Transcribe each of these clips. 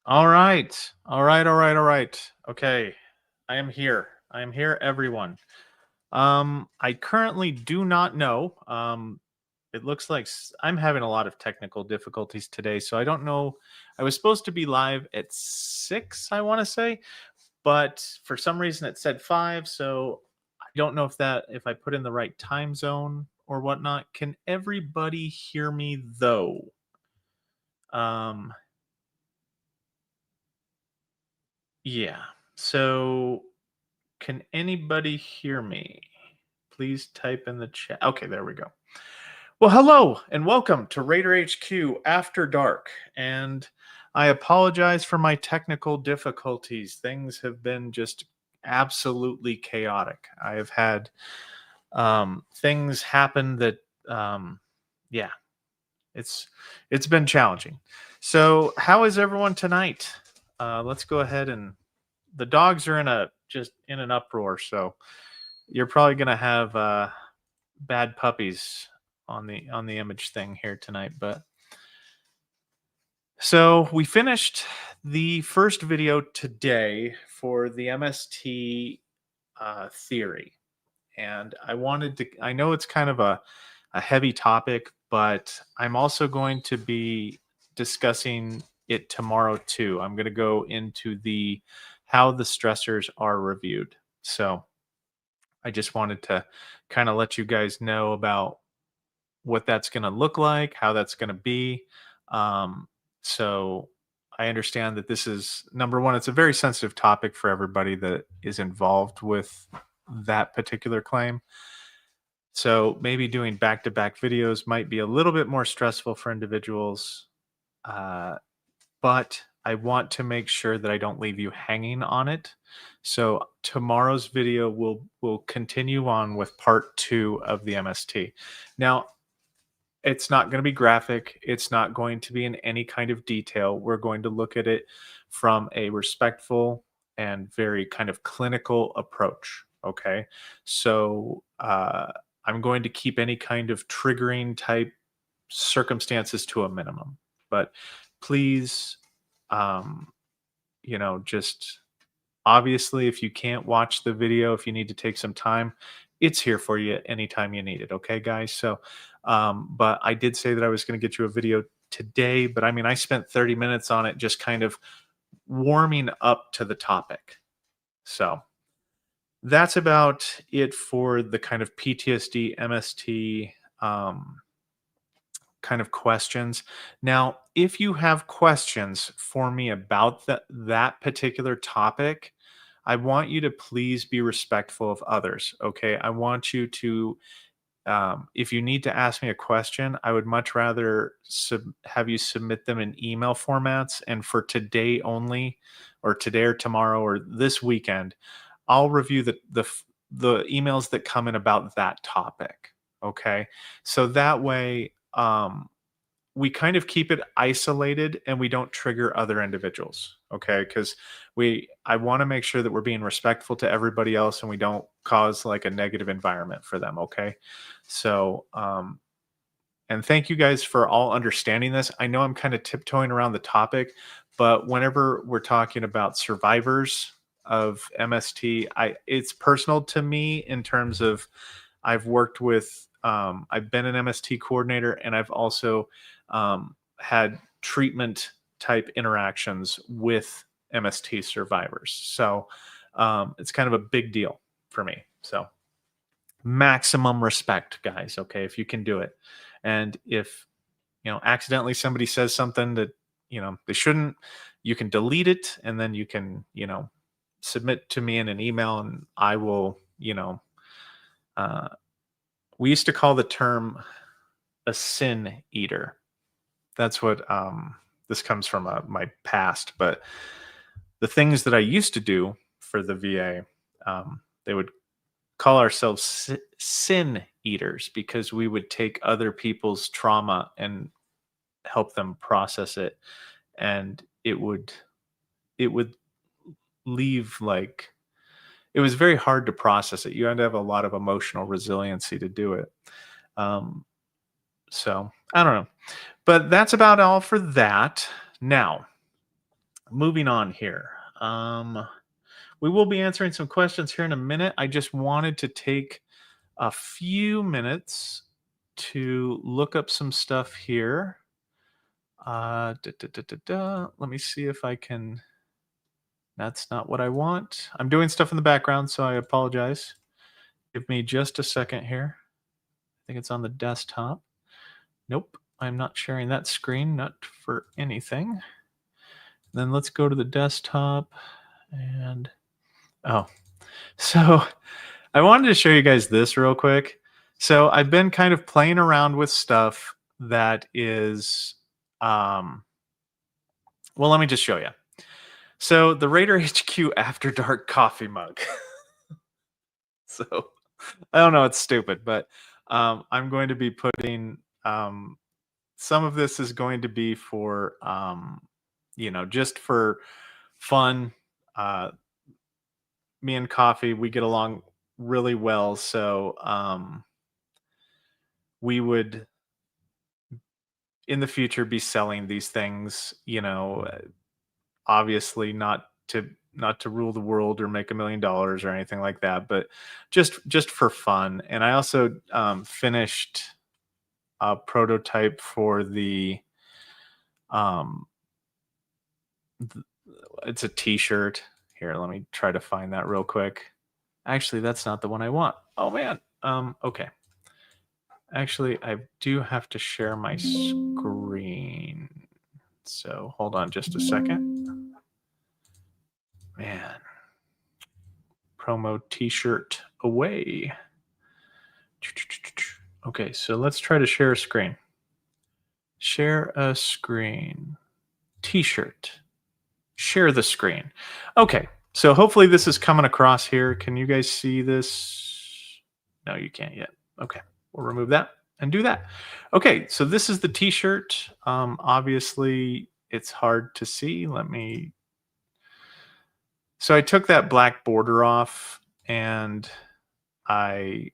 All right. All right. All right. All right. Okay. I am here. I am here, everyone. I currently do not know. It looks like I'm having a lot of technical difficulties today, so I don't know. I was supposed to be live at 6, I want to say, but for some reason it said 5, so I don't know if I put in the right time zone or whatnot. Can everybody hear me though? Um, yeah. So can anybody hear me? Please type in the chat. Okay, there we go. Well, hello and welcome to Raider HQ After Dark. And I apologize for my technical difficulties. Things have been just absolutely chaotic. I have had things happen that, um, yeah, it's it's been challenging. So, how is everyone tonight? Let's go ahead and the dogs are in an uproar. So you're probably gonna have bad puppies on the image thing here tonight. But so we finished the first video today for the MST theory, and I know it's kind of a heavy topic, but I'm also going to be discussing it tomorrow too. I'm going to go into the how the stressors are reviewed. So I just wanted to kind of let you guys know about what that's going to look like, how that's going to be. So I understand that this is number one, it's a very sensitive topic for everybody that is involved with that particular claim. So maybe doing back to back videos might be a little bit more stressful for individuals. Uh, but I want to make sure that I don't leave you hanging on it. So tomorrow's video will continue on with part 2 of the MST. Now, it's not going to be graphic. It's not going to be in any kind of detail. We're going to look at it from a respectful and very kind of clinical approach. Okay. So I'm going to keep any kind of triggering type circumstances to a minimum. But please, um, just obviously, if you can't watch the video, if you need to take some time, it's here for you anytime you need it. Okay, guys. So, but I did say that I was going to get you a video today, but I mean, I spent 30 minutes on it just kind of warming up to the topic. So that's about it for the kind of PTSD, MST, kind of questions. Now, if you have questions for me about that particular topic, I want you to please be respectful of others. Okay. I want you to, if you need to ask me a question, I would much rather have you submit them in email formats. And for today only, or today or tomorrow or this weekend, I'll review the emails that come in about that topic. Okay. So that way, we kind of keep it isolated and we don't trigger other individuals. Okay. Because I want to make sure that we're being respectful to everybody else and we don't cause like a negative environment for them. Okay. So, and thank you guys for all understanding this. I know I'm kind of tiptoeing around the topic, but whenever we're talking about survivors of MST, it's personal to me in terms of I've worked with, I've been an MST coordinator and I've also had treatment type interactions with MST survivors. So it's kind of a big deal for me. So maximum respect, guys. Okay. If you can do it. And if, accidentally somebody says something that, they shouldn't, you can delete it and then you can, submit to me in an email and I will, uh, we used to call the term a sin eater. That's what this comes from my past. But the things that I used to do for the VA, they would call ourselves sin eaters because we would take other people's trauma and help them process it, and it would leave like it was very hard to process it. You had to have a lot of emotional resiliency to do it. Um, so I don't know. But that's about all for that. Now, moving on here. We will be answering some questions here in a minute. I just wanted to take a few minutes to look up some stuff here. Let me see if I can. That's not what I want. I'm doing stuff in the background, so I apologize. Give me just a second here. I think it's on the desktop. Nope, I'm not sharing that screen, not for anything. Then let's go to the desktop and so I wanted to show you guys this real quick. So I've been kind of playing around with stuff that is, well, let me just show you. So the Raider HQ After Dark coffee mug. So I don't know, it's stupid, but I'm going to be putting some of this is going to be for just for fun. Me and coffee, we get along really well, so we would in the future be selling these things, obviously not to rule the world or make $1 million or anything like that, but just for fun. And I also finished a prototype for the it's a t-shirt. Here, let me try to find that real quick. Actually, that's not the one I want. Oh man. Okay. Actually, I do have to share my screen. So hold on just a second. Man. Promo t-shirt away. Okay, so let's try to share a screen. Share a screen. T-shirt. Share the screen. Okay, so hopefully this is coming across here. Can you guys see this? No, you can't yet. Okay, we'll remove that and do that. Okay, so this is the t-shirt. Obviously, it's hard to see. So I took that black border off and I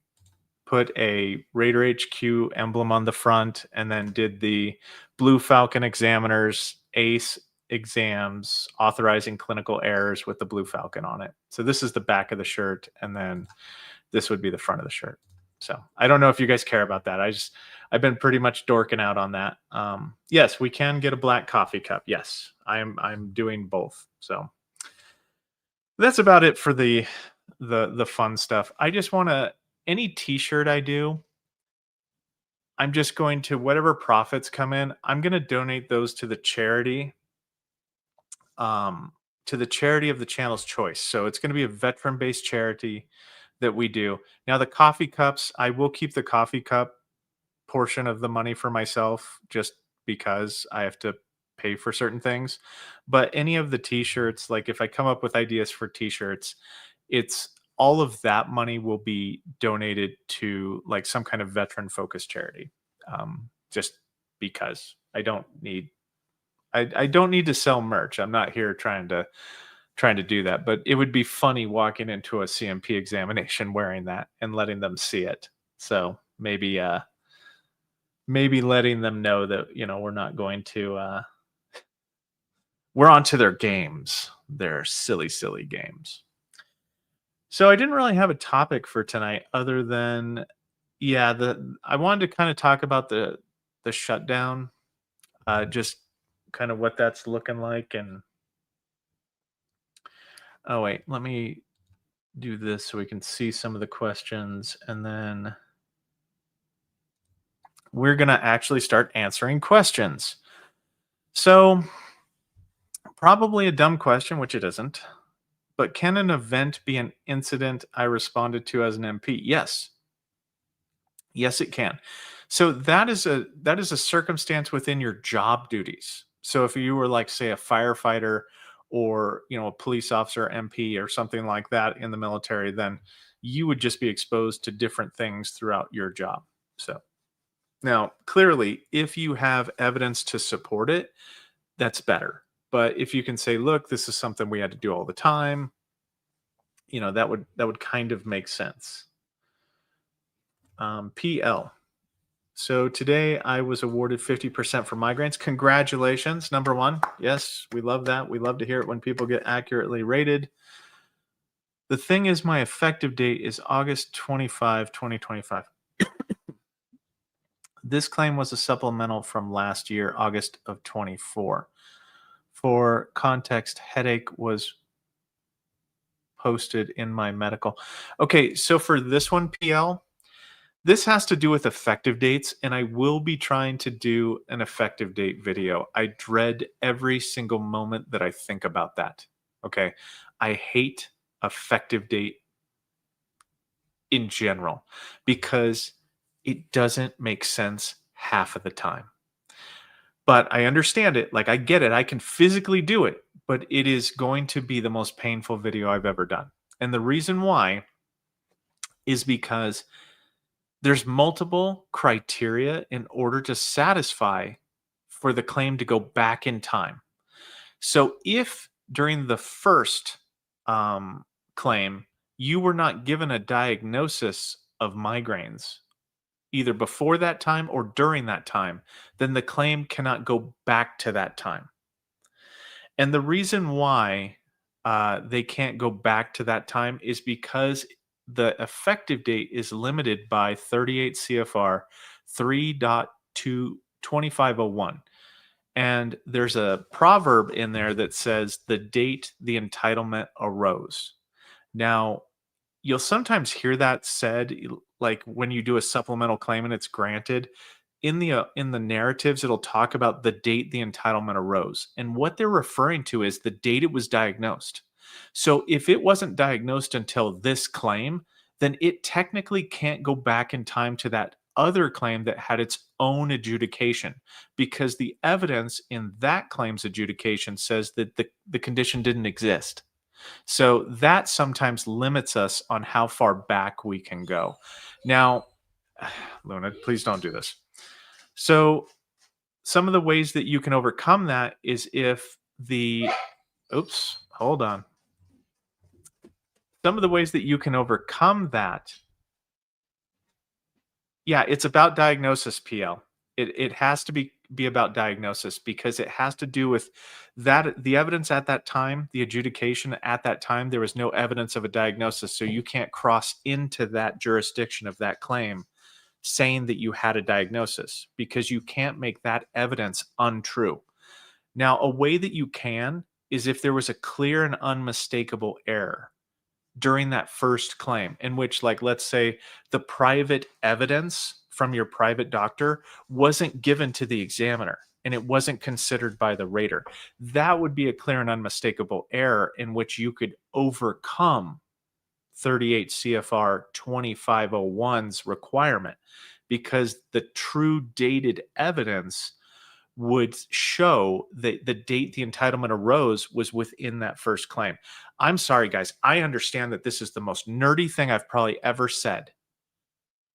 put a Raider HQ emblem on the front and then did the Blue Falcon Examiners ACE exams authorizing clinical errors with the Blue Falcon on it. So this is the back of the shirt, and then this would be the front of the shirt. So I don't know if you guys care about that. I've been pretty much dorking out on that. Yes, we can get a black coffee cup. Yes, I'm doing both. So that's about it for the fun stuff. I just want to any t-shirt I do, I'm just going to whatever profits come in, I'm going to donate those to the charity to the charity of the channel's choice. So it's going to be a veteran-based charity that we do. Now the coffee cups, I will keep the coffee cup portion of the money for myself just because I have to pay for certain things. But any of the t-shirts, like if I come up with ideas for t-shirts, it's all of that money will be donated to like some kind of veteran focused charity. Just because I don't need to sell merch. I'm not here trying to do that, but it would be funny walking into a CMP examination wearing that and letting them see it. So maybe letting them know that, we're not going to we're onto their games, their silly games. So I didn't really have a topic for tonight other than I wanted to kind of talk about the shutdown, just kind of what that's looking like. And oh wait, let me do this so we can see some of the questions, and then we're going to actually start answering questions. So probably a dumb question, which it isn't, but can an event be an incident I responded to as an MP? Yes. Yes, it can. So that is a circumstance within your job duties. So if you were like, say, a firefighter or a police officer, MP, or something like that in the military, then you would just be exposed to different things throughout your job. So now, clearly, if you have evidence to support it, that's better. But if you can say, look, this is something we had to do all the time, that would kind of make sense. PL. So today I was awarded 50% for migraines. Congratulations, number one. Yes, we love that. We love to hear it when people get accurately rated. The thing is, my effective date is August 25, 2025. This claim was a supplemental from last year, August of 24. For context, headache was posted in my medical. Okay, so for this one, PL, this has to do with effective dates, and I will be trying to do an effective date video. I dread every single moment that I think about that. Okay. I hate effective date in general because it doesn't make sense half of the time. But I understand it. Like, I get it. I can physically do it, but it is going to be the most painful video I've ever done. And the reason why is because there's multiple criteria in order to satisfy for the claim to go back in time. So if during the first claim you were not given a diagnosis of migraines, either before that time or during that time, then the claim cannot go back to that time. And the reason why they can't go back to that time is because the effective date is limited by 38 CFR 3.22501. And there's a proverb in there that says the date the entitlement arose. Now, you'll sometimes hear that said, like when you do a supplemental claim and it's granted. In the narratives, it'll talk about the date the entitlement arose, and what they're referring to is the date it was diagnosed. So if it wasn't diagnosed until this claim, then it technically can't go back in time to that other claim that had its own adjudication, because the evidence in that claim's adjudication says that the condition didn't exist. So that sometimes limits us on how far back we can go. Now, Luna, please don't do this. So some of the ways that you can overcome that is if the oops, hold on. Some of the ways that you can overcome that. Yeah, it's about diagnosis, PL. It has to be about diagnosis because it has to do with that the evidence at that time, the adjudication at that time, there was no evidence of a diagnosis. So you can't cross into that jurisdiction of that claim saying that you had a diagnosis because you can't make that evidence untrue. Now, a way that you can is if there was a clear and unmistakable error during that first claim, in which, like, let's say the private evidence from your private doctor wasn't given to the examiner and it wasn't considered by the rater. That would be a clear and unmistakable error in which you could overcome 38 CFR 2501's requirement, because the true dated evidence would show that the date the entitlement arose was within that first claim. I'm sorry, guys. I understand that this is the most nerdy thing I've probably ever said,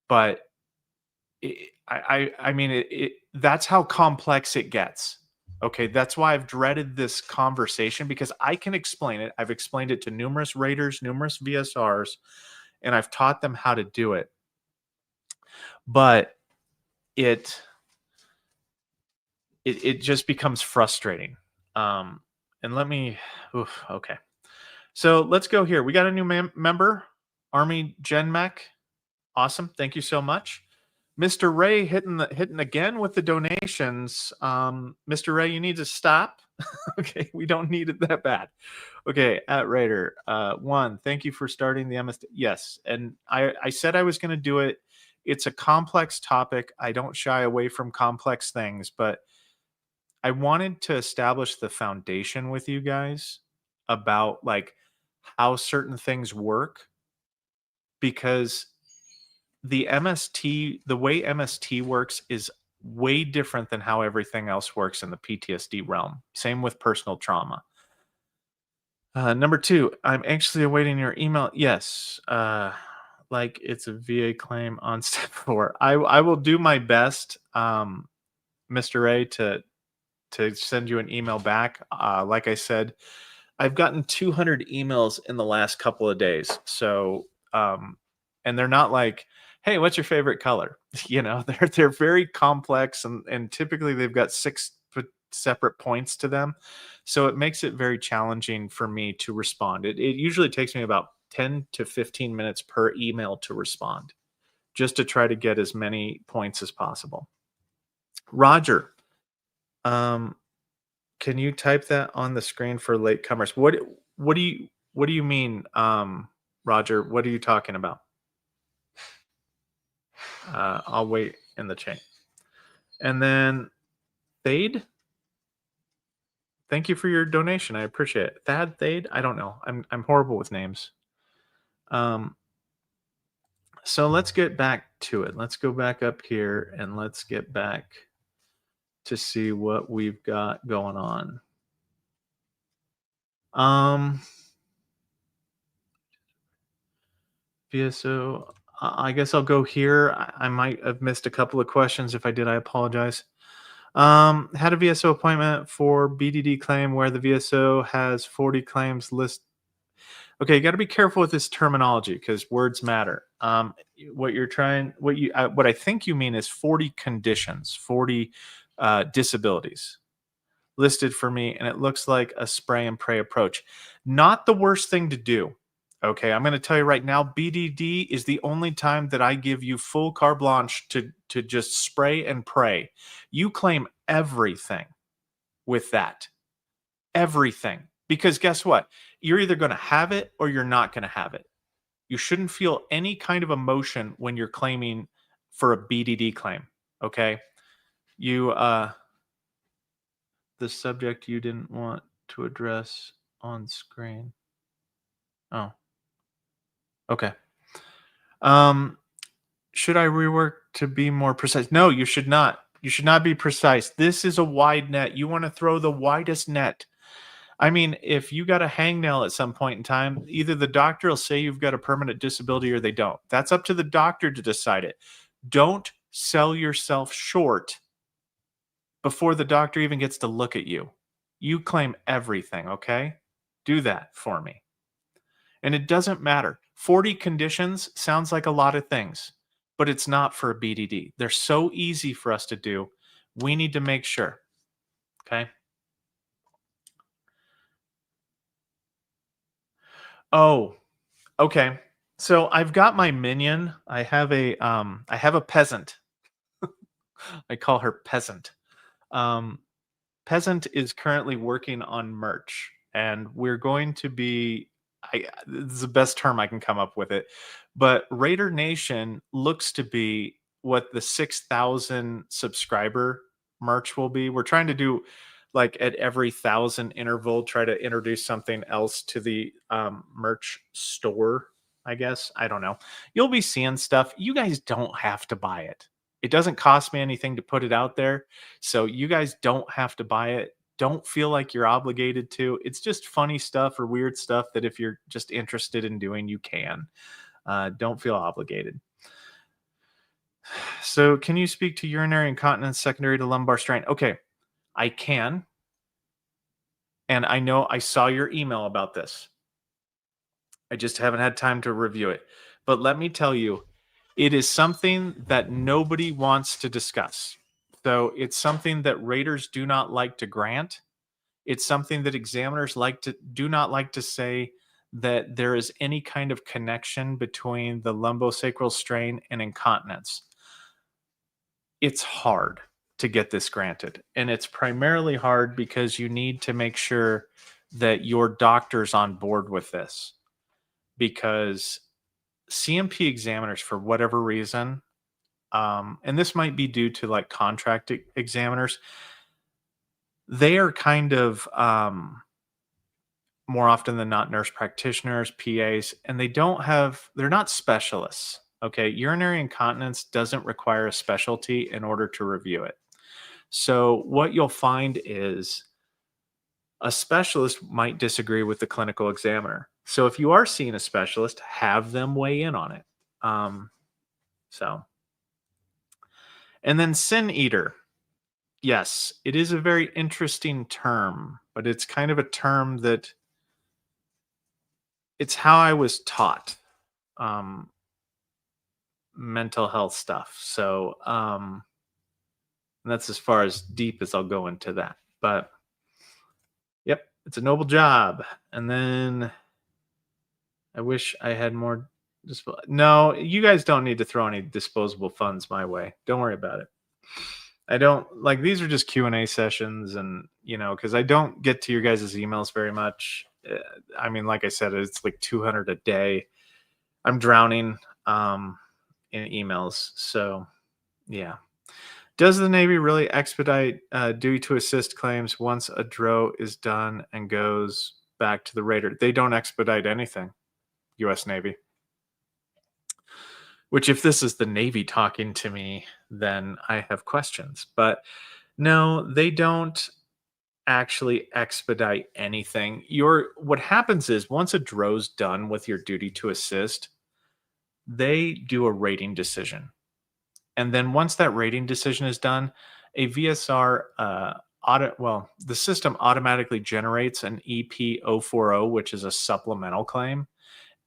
but I mean, that's how complex it gets. Okay, that's why I've dreaded this conversation, because I can explain it. I've explained it to numerous raters, numerous VSRs, and I've taught them how to do it. But it just becomes frustrating. And let me, okay. So let's go here. We got a new member, Army Gen Mech. Awesome. Thank you so much. Mr. Ray hitting again with the donations. Mr. Ray, you need to stop. Okay, we don't need it that bad. Okay, at Raider, one, thank you for starting the MS. Yes, and I said I was going to do it. It's a complex topic. I don't shy away from complex things, but I wanted to establish the foundation with you guys about like how certain things work, because the way MST works is way different than how everything else works in the PTSD realm. Same with personal trauma. Number two, I'm anxiously awaiting your email. Yes, like it's a VA claim on step 4. I will do my best, Mr. Ray, to send you an email back. Like I said, I've gotten 200 emails in the last couple of days. So, and they're not like hey, what's your favorite color? They're very complex, and typically they've got separate points to them. So it makes it very challenging for me to respond. It usually takes me about 10 to 15 minutes per email to respond, just to try to get as many points as possible. Roger, um, can you type that on the screen for latecomers? What do you mean, Roger? What are you talking about? I'll wait in the chain. And then Thade, thank you for your donation. I appreciate it. Thade, I don't know. I'm horrible with names. Um, so let's get back to it. Let's go back up here and let's get back to see what we've got going on. Um, VSO. I guess I'll go here. I might have missed a couple of questions. If I did, I apologize. Had a VSO appointment for BDD claim where the VSO has 40 claims list. Okay, you got to be careful with this terminology because words matter. What I think you mean is 40 conditions, 40 disabilities listed for me, and it looks like a spray and pray approach. Not the worst thing to do. Okay, I'm going to tell you right now, BDD is the only time that I give you full carte blanche to just spray and pray. You claim everything with that. Everything. Because guess what? You're either going to have it or you're not going to have it. You shouldn't feel any kind of emotion when you're claiming for a BDD claim. Okay? You the subject you didn't want to address on screen. Oh. Okay. Um should I rework to be more precise? No, you should not. You should not be precise. This is a wide net. You want to throw the widest net. I mean, if you got a hangnail at some point in time, either the doctor will say you've got a permanent disability or they don't. That's up to the doctor to decide it. Don't sell yourself short before the doctor even gets to look at you. You claim everything, okay? Do that for me. And it doesn't matter. 40 conditions sounds like a lot of things, but it's not for a BDD. They're so easy for us to do. We need to make sure, okay? Oh, okay. So I've got my minion. I have a peasant. I call her Peasant. Um Peasant is currently working on merch, and we're going to be this is the best term I can come up with it. But Raider Nation looks to be what the 6,000 subscriber merch will be. We're trying to do like at every 1,000 interval, try to introduce something else to the merch store. I guess I don't know. You'll be seeing stuff. You guys don't have to buy it. It doesn't cost me anything to put it out there. So you guys don't have to buy it. Don't feel like you're obligated to. It's just funny stuff or weird stuff that if you're just interested in doing, you can. Don't feel obligated. So, can you speak to urinary incontinence secondary to lumbar strain? Okay, I can. And I know I saw your email about this. I just haven't had time to review it. But let me tell you, it is something that nobody wants to discuss. So, it's something that raters do not like to grant. It's something that examiners do not like to say that there is any kind of connection between the lumbosacral strain and incontinence. It's hard to get this granted, and it's primarily hard because you need to make sure that your doctor's on board with this, because CMP examiners, for whatever reason, and this might be due to like contract examiners, they are kind of more often than not nurse practitioners, PAs, and they're not specialists. Okay. Urinary incontinence doesn't require a specialty in order to review it. So what you'll find is a specialist might disagree with the clinical examiner. So if you are seeing a specialist, have them weigh in on it. Um, so, and then sin eater. Yes, it is a very interesting term, but it's kind of a term that it's how I was taught. Um, mental health stuff. So that's as far as deep as I'll go into that. But yep, it's a noble job. And then I wish I had more. No, you guys don't need to throw any disposable funds my way. Don't worry about it. I don't like these are just Q&A sessions and cuz I don't get to your guys' emails very much. I mean, like I said, it's like 200 a day. I'm drowning in emails. So, yeah. Does the Navy really expedite duty to assist claims once a DRO is done and goes back to the Raider? They don't expedite anything, U.S. Navy. Which, if this is the Navy talking to me, then I have questions. But no, they don't actually expedite anything. What happens is once a DRO's done with your duty to assist, they do a rating decision. And then once that rating decision is done, a VSR the system automatically generates an EP040, which is a supplemental claim.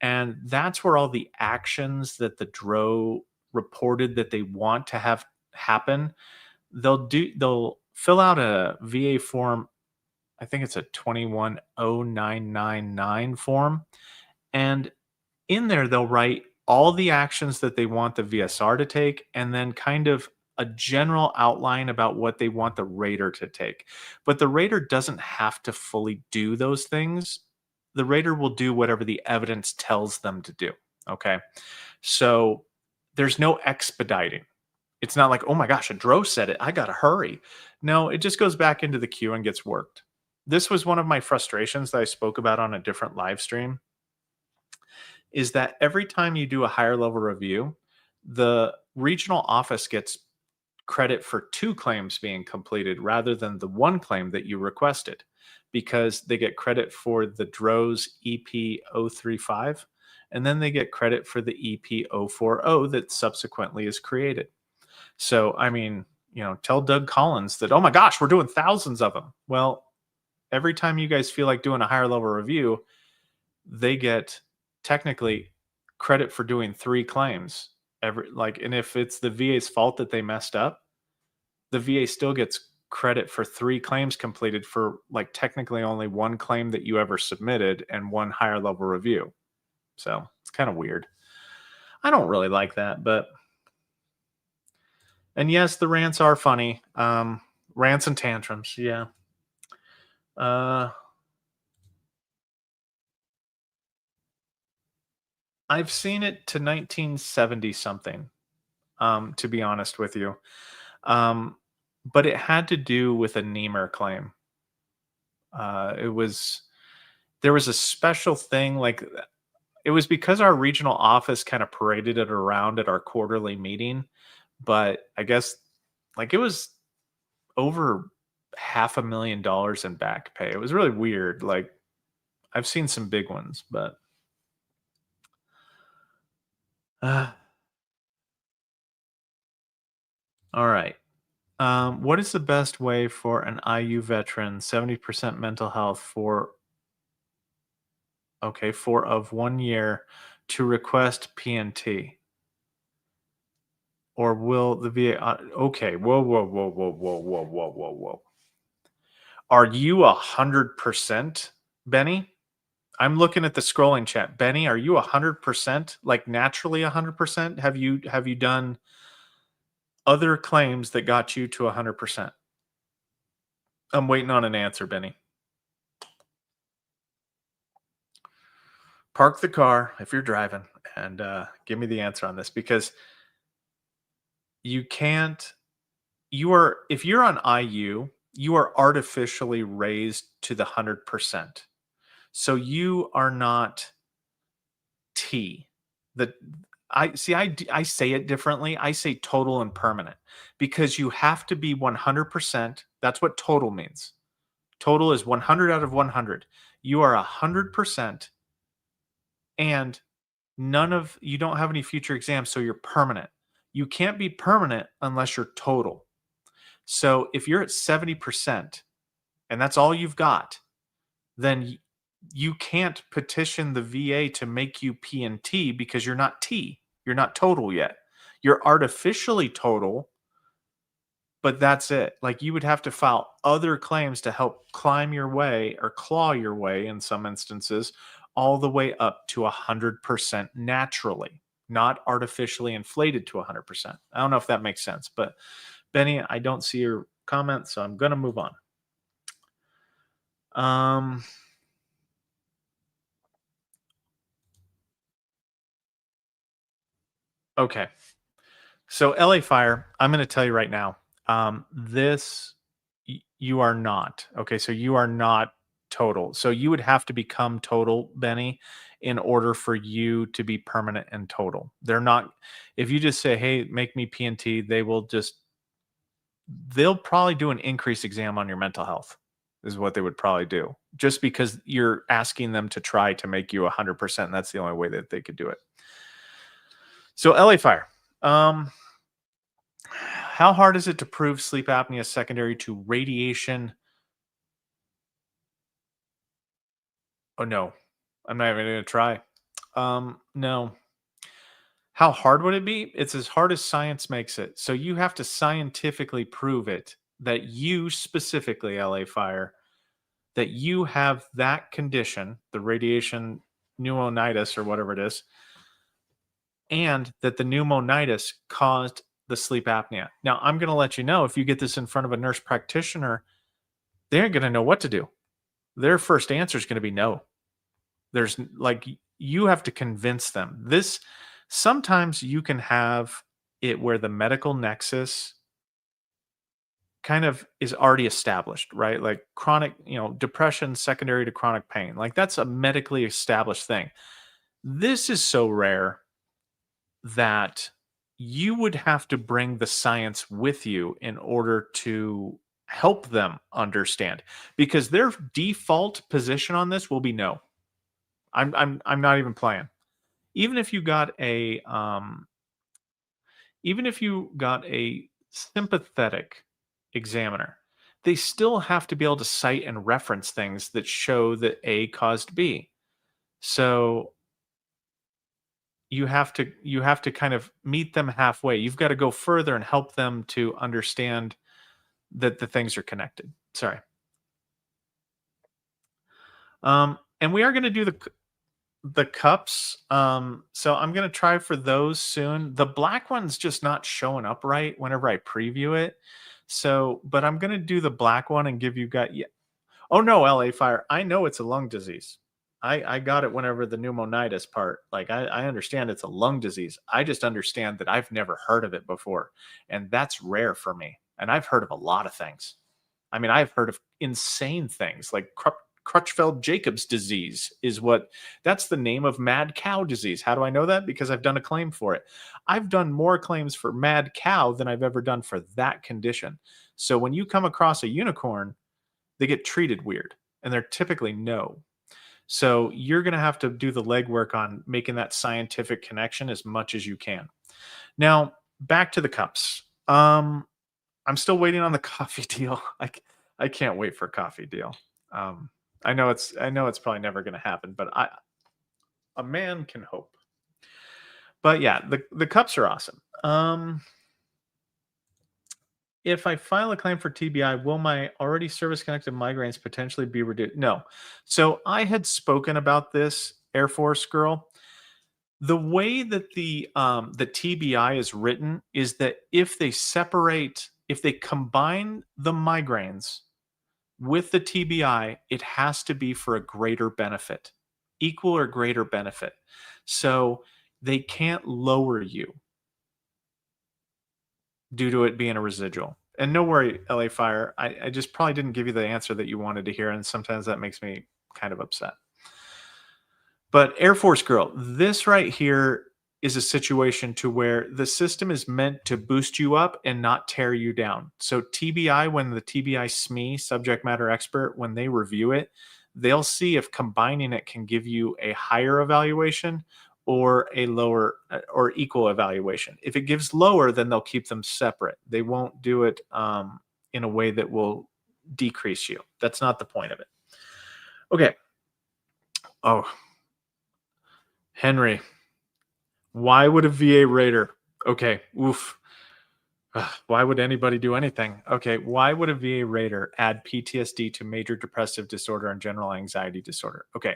And that's where all the actions that the DRO reported that they want to have happen, they'll fill out a VA form. I think it's a 210999 form. And in there, they'll write all the actions that they want the VSR to take, and then kind of a general outline about what they want the Raider to take. But the Raider doesn't have to fully do those things. The Raider will do whatever the evidence tells them to do. Okay. So there's no expediting. It's not like, oh my gosh, a DRO said it. I got to hurry. No, it just goes back into the queue and gets worked. This was one of my frustrations that I spoke about on a different live stream, is that every time you do a higher level review, the regional office gets credit for 2 claims being completed rather than the 1 claim that you requested, because they get credit for the DRO's EP035, and then they get credit for the EP040 that subsequently is created. So, I mean, tell Doug Collins that, oh my gosh, we're doing thousands of them. Well, every time you guys feel like doing a higher level review, they get technically credit for doing 3 claims. And if it's the VA's fault that they messed up, the VA still gets credit for 3 claims completed for like technically only 1 claim that you ever submitted and 1 higher level review. So it's kind of weird. I don't really like that, and yes, the rants are funny. Rants and tantrums. Yeah. I've seen it to 1970 something, to be honest with you. But it had to do with a Niemer claim. There was a special thing, like it was because our regional office kind of paraded it around at our quarterly meeting, but I guess like it was over $500,000 in back pay. It was really weird. Like I've seen some big ones, but all right. What is the best way for an IU veteran, 70% mental health for of 1 year to request PNT? Or will the VA okay, whoa, whoa, whoa, whoa, whoa, whoa, whoa, whoa, whoa. Are you 100%, Benny? I'm looking at the scrolling chat. Benny, are you 100%? Like naturally 100%? Have you done other claims that got you to 100%? I'm waiting on an answer, Benny. Park the car if you're driving and give me the answer on this, because you can't if you're on IU, you are artificially raised to the 100%. So you are not T. The I say it differently. I say total and permanent, because you have to be 100%. That's what total means. Total is 100 out of 100. You are 100%, and you don't have any future exams, so you're permanent. You can't be permanent unless you're total. So if you're at 70% and that's all you've got, then you can't petition the VA to make you PNT because you're not T. You're not total yet. You're artificially total, but that's it. Like, you would have to file other claims to help climb your way or claw your way in some instances all the way up to 100% naturally, not artificially inflated to 100%. I don't know if that makes sense, but Benny, I don't see your comment, so I'm going to move on. Um, okay. So LA Fire, I'm going to tell you right now, this you are not. Okay, so you are not total. So you would have to become total, Benny, in order for you to be permanent and total. They're not. If you just say, "Hey, make me PNT," they'll probably do an increase exam on your mental health. Is what they would probably do, just because you're asking them to try to make you 100%. And that's the only way that they could do it. So LA Fire. Um, How hard is it to prove sleep apnea secondary to radiation? Oh no, I'm not even going to try. No. How hard would it be? It's as hard as science makes it. So you have to scientifically prove it that you specifically, LA Fire, that you have that condition, the radiation pneumonitis or whatever it is, and that the pneumonitis caused the sleep apnea. Now, I'm going to let you know, if you get this in front of a nurse practitioner, they aren't going to know what to do. Their first answer is going to be no. There's like, you have to convince them. This sometimes you can have it where the medical nexus kind of is already established, right? Like chronic, depression secondary to chronic pain. Like, that's a medically established thing. This is so rare that you would have to bring the science with you in order to help them understand, because their default position on this will be no. I'm not even playing. Even if you got a even if you got a sympathetic examiner, they still have to be able to cite and reference things that show that A caused B. So you have to kind of meet them halfway. You've got to go further and help them to understand that the things are connected. Sorry. And we are going to do the cups. So I'm going to try for those soon. The black one's just not showing up right whenever I preview it. So, but I'm going to do the black one and give you guys. Yeah. Oh no, LA Fire. I know it's a lung disease. I got it whenever the pneumonitis part. Like, I understand it's a lung disease. I just understand that I've never heard of it before. And that's rare for me. And I've heard of a lot of things. I mean, I've heard of insane things like Crutchfeld-Jacobs disease that's the name of mad cow disease. How do I know that? Because I've done a claim for it. I've done more claims for mad cow than I've ever done for that condition. So when you come across a unicorn, they get treated weird, and they're typically no. So you're going to have to do the legwork on making that scientific connection as much as you can. Now, back to the cups. I'm still waiting on the coffee deal. I can't wait for a coffee deal. I know it's probably never going to happen, but a man can hope. But yeah, the cups are awesome. If I file a claim for TBI, will my already service-connected migraines potentially be reduced? No. So I had spoken about this, Air Force girl. The way that the TBI is written is that if they combine the migraines with the TBI, it has to be for a greater benefit, equal or greater benefit. So they can't lower you due to it being a residual. And no worry, LA Fire, I just probably didn't give you the answer that you wanted to hear, and sometimes that makes me kind of upset. But Air Force girl, this right here is a situation to where the system is meant to boost you up and not tear you down. So TBI, when the TBI SME, subject matter expert, when they review it, they'll see if combining it can give you a higher evaluation or a lower or equal evaluation. If it gives lower, then they'll keep them separate. They won't do it in a way that will decrease you. That's not the point of it. Okay. Oh, Henry, why would a VA Raider Okay. Oof. Ugh, why would anybody do anything? Okay. Why would a VA raider add PTSD to major depressive disorder and general anxiety disorder? Okay.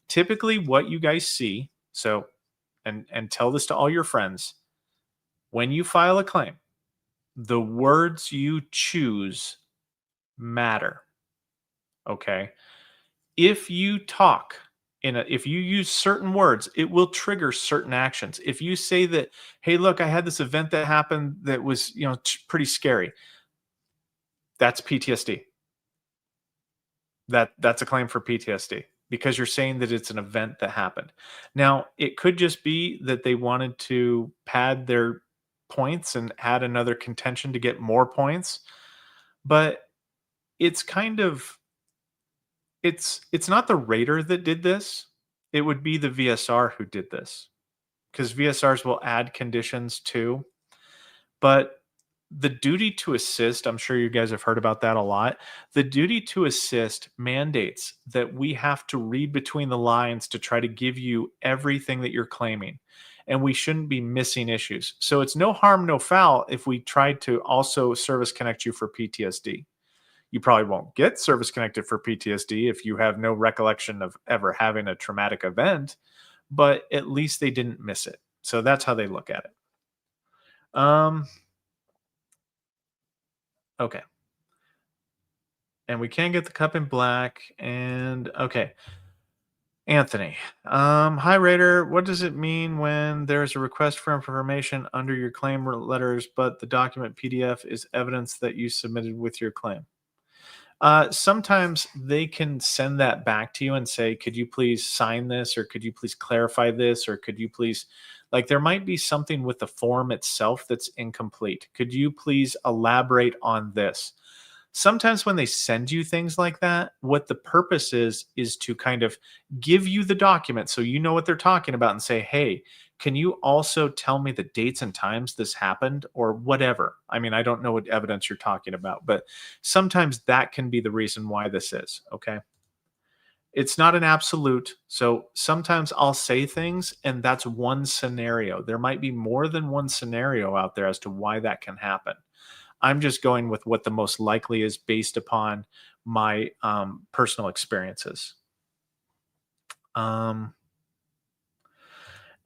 Typically, what you guys see, so, and tell this to all your friends, when you file a claim, the words you choose matter. Okay. If you talk if you use certain words, it will trigger certain actions. If you say that, hey, look, I had this event that happened that was, pretty scary, that's PTSD. That's a claim for PTSD because you're saying that it's an event that happened. Now, it could just be that they wanted to pad their points and add another contention to get more points, but it's kind of it's not the raider that did this. It would be the VSR who did this because VSRs will add conditions too. But the duty to assist, I'm sure you guys have heard about that a lot. The duty to assist mandates that we have to read between the lines to try to give you everything that you're claiming. And we shouldn't be missing issues. So it's no harm, no foul if we try to also service connect you for PTSD. You probably won't get service connected for PTSD if you have no recollection of ever having a traumatic event, but at least they didn't miss it. So that's how they look at it. Okay. And we can get the cup in black. And okay. Anthony. Hi Raider. What does it mean when there's a request for information under your claim letters, but the document PDF is evidence that you submitted with your claim? Sometimes they can send that back to you and say, could you please sign this, or could you please clarify this, or could you please, like, there might be something with the form itself that's incomplete. Could you please elaborate on this? Sometimes when they send you things like that, what the purpose is to kind of give you the document so you know what they're talking about and say, hey, can you also tell me the dates and times this happened or whatever? I mean, I don't know what evidence you're talking about, but sometimes that can be the reason why this is. Okay. It's not an absolute. So sometimes I'll say things and that's one scenario. There might be more than one scenario out there as to why that can happen. I'm just going with what the most likely is based upon my personal experiences. Um,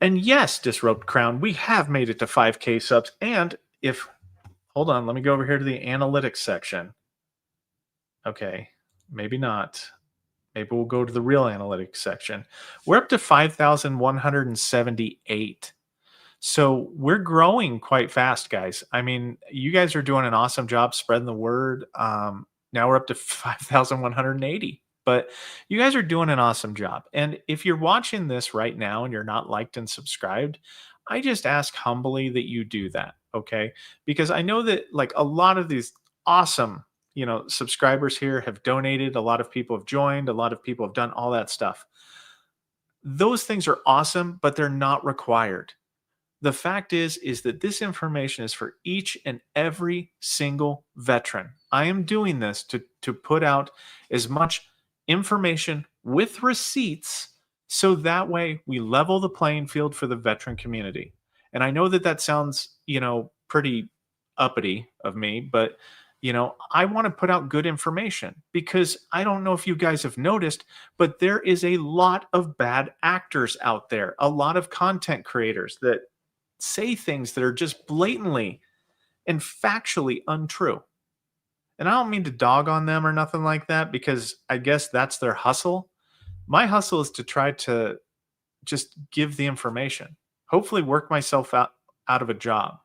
and yes, Disrupt Crown, we have made it to 5K subs. And if, hold on, let me go over here to the analytics section. Okay, maybe not. Maybe we'll go to the real analytics section. We're up to 5,178. So we're growing quite fast, guys. I mean, you guys are doing an awesome job spreading the word. Now we're up to 5,180. But you guys are doing an awesome job. And if you're watching this right now and you're not liked and subscribed, I just ask humbly that you do that. Okay. Because I know that like a lot of these awesome, subscribers here have donated. A lot of people have joined. A lot of people have done all that stuff. Those things are awesome, but they're not required. The fact is that this information is for each and every single veteran. I am doing this to put out as much information with receipts so that way we level the playing field for the veteran community. And I know that that sounds, pretty uppity of me, but I want to put out good information because I don't know if you guys have noticed, but there is a lot of bad actors out there, a lot of content creators that say things that are just blatantly and factually untrue. And I don't mean to dog on them or nothing like that because I guess that's their hustle. My hustle is to try to just give the information, hopefully work myself out of a job.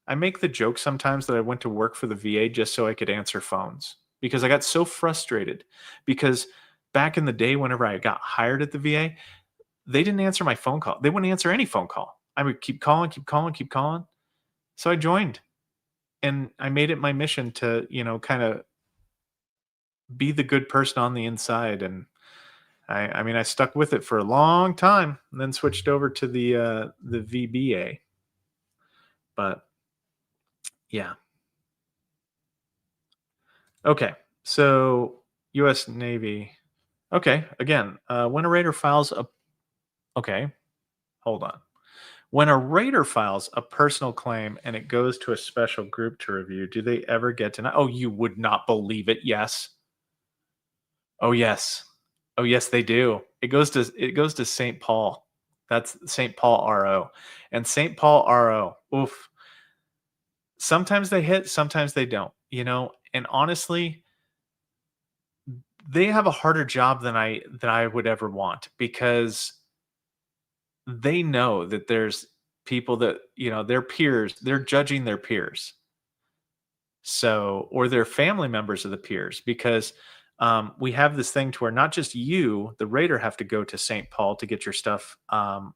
I make the joke sometimes that I went to work for the VA just so I could answer phones because I got so frustrated because back in the day whenever I got hired at the VA, they didn't answer my phone call. They wouldn't answer any phone call. I would keep calling, keep calling, keep calling. So I joined and I made it my mission to, kind of be the good person on the inside. And I mean, I stuck with it for a long time and then switched over to the VBA. But yeah. Okay. So US Navy. Okay. Again, when a raider files a, okay, hold on. When a rater files a personal claim and it goes to a special group to review, do they ever get denied? Oh, you would not believe it. Yes. Oh, yes. Oh, yes, they do. It goes to St. Paul. That's St. Paul RO. And St. Paul RO, oof. Sometimes they hit, sometimes they don't, and honestly, they have a harder job than I would ever want because they know that there's people that, their peers, they're judging their peers. So, or their family members of the peers, because we have this thing to where not just you, the raider, have to go to St. Paul to get your stuff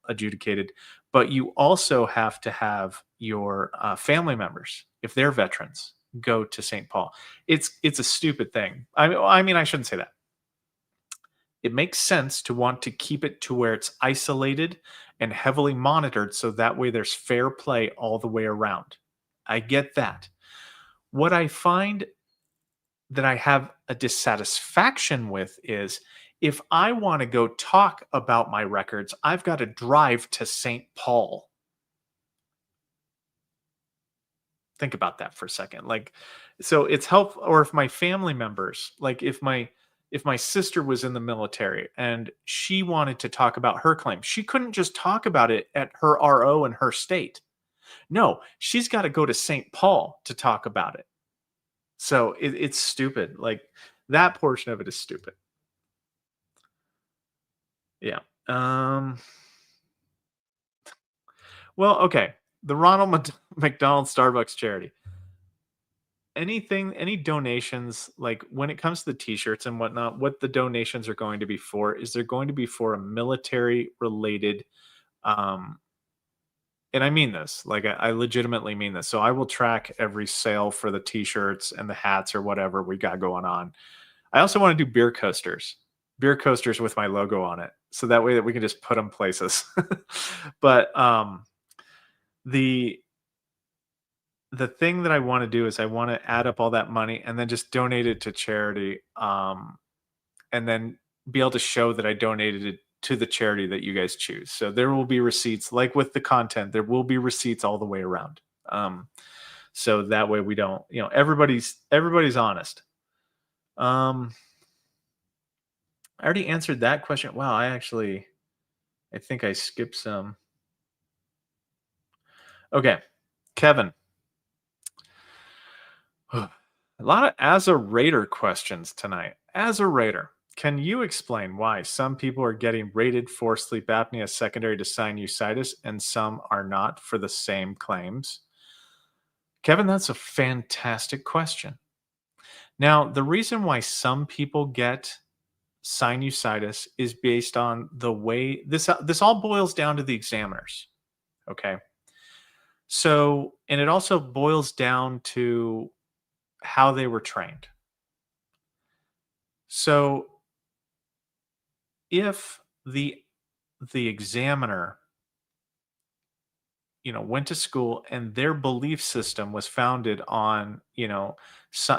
adjudicated, but you also have to have your family members, if they're veterans, go to St. Paul. It's a stupid thing. I mean, I shouldn't say that. It makes sense to want to keep it to where it's isolated and heavily monitored, so that way there's fair play all the way around. I get that. What I find that I have a dissatisfaction with is if I want to go talk about my records, I've got to drive to St. Paul. Think about that for a second. Like, so it's helpful. Or if my family members, like if my sister was in the military and she wanted to talk about her claim, she couldn't just talk about it at her RO in her state. No, she's got to go to St. Paul to talk about it. So it's stupid. Like, that portion of it is stupid. Yeah. Um. Well, okay. The Ronald McDonald Starbucks charity. Any donations, like when it comes to the T-shirts and whatnot, what the donations are going to be for is they're going to be for a military related, um, and I mean this, like I legitimately mean this. So I will track every sale for the T-shirts and the hats or whatever we got going on. I also want to do beer coasters with my logo on it, so that way that we can just put them places. But the the thing that I want to do is I want to add up all that money and then just donate it to charity, and then be able to show that I donated it to the charity that you guys choose. So there will be receipts, like with the content, there will be receipts all the way around. So that way we don't, everybody's honest. Um, I already answered that question. Wow, I think I skipped some. Okay, Kevin. A lot of as a raider questions tonight. As a raider, can you explain why some people are getting rated for sleep apnea secondary to sinusitis and some are not for the same claims? Kevin, that's a fantastic question. Now, the reason why some people get sinusitis is based on the way this all boils down to the examiners. Okay. So, and it also boils down to how they were trained. So, if the examiner, went to school and their belief system was founded on, si-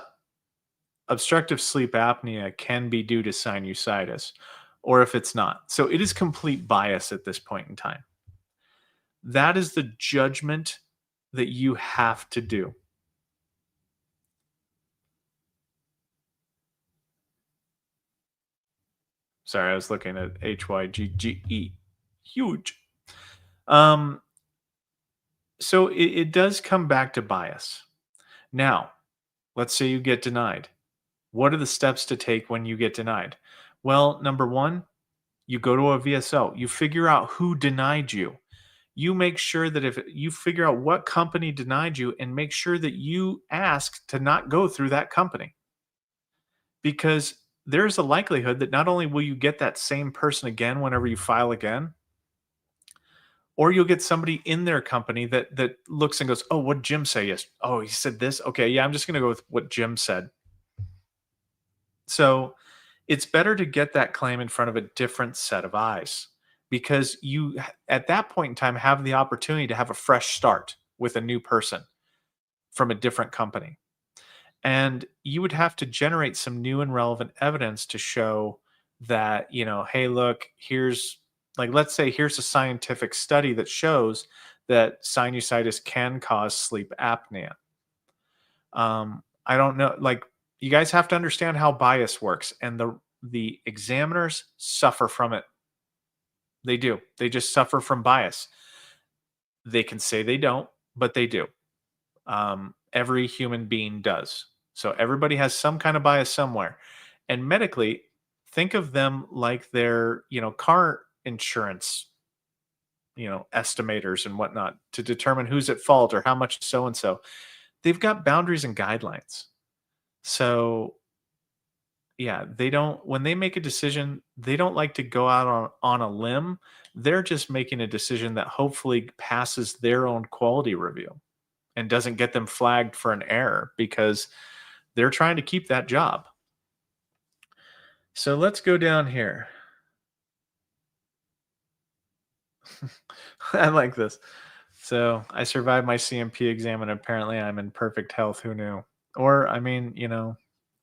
obstructive sleep apnea can be due to sinusitis, or if it's not. So it is complete bias at this point in time. That is the judgment that you have to do. Sorry, I was looking at HYGGE. Huge. Um, so it does come back to bias. Now, let's say you get denied. What are the steps to take when you get denied? Well, number one, you go to a VSO. You figure out who denied you. You make sure that if you figure out what company denied you and make sure that you ask to not go through that company, because there's a likelihood that not only will you get that same person again whenever you file again, or you'll get somebody in their company that looks and goes, "Oh, what did Jim say? Yes. Oh, he said this. Okay, yeah, I'm just going to go with what Jim said." So it's better to get that claim in front of a different set of eyes, because you, at that point in time, have the opportunity to have a fresh start with a new person from a different company. And you would have to generate some new and relevant evidence to show that, hey, look, here's Like, let's say here's a scientific study that shows that sinusitis can cause sleep apnea. I don't know, like, you guys have to understand how bias works, and the examiners suffer from it. They do. They just suffer from bias. They can say they don't, but they do. Every human being does. So everybody has some kind of bias somewhere. And medically, think of them like their, car insurance, estimators and whatnot to determine who's at fault or how much so and so. They've got boundaries and guidelines. So yeah, they don't when they make a decision, they don't like to go out on a limb. They're just making a decision that hopefully passes their own quality review and doesn't get them flagged for an error because they're trying to keep that job. So let's go down here. I like this. So I survived my CMP exam and apparently I'm in perfect health. Who knew? Or, I mean,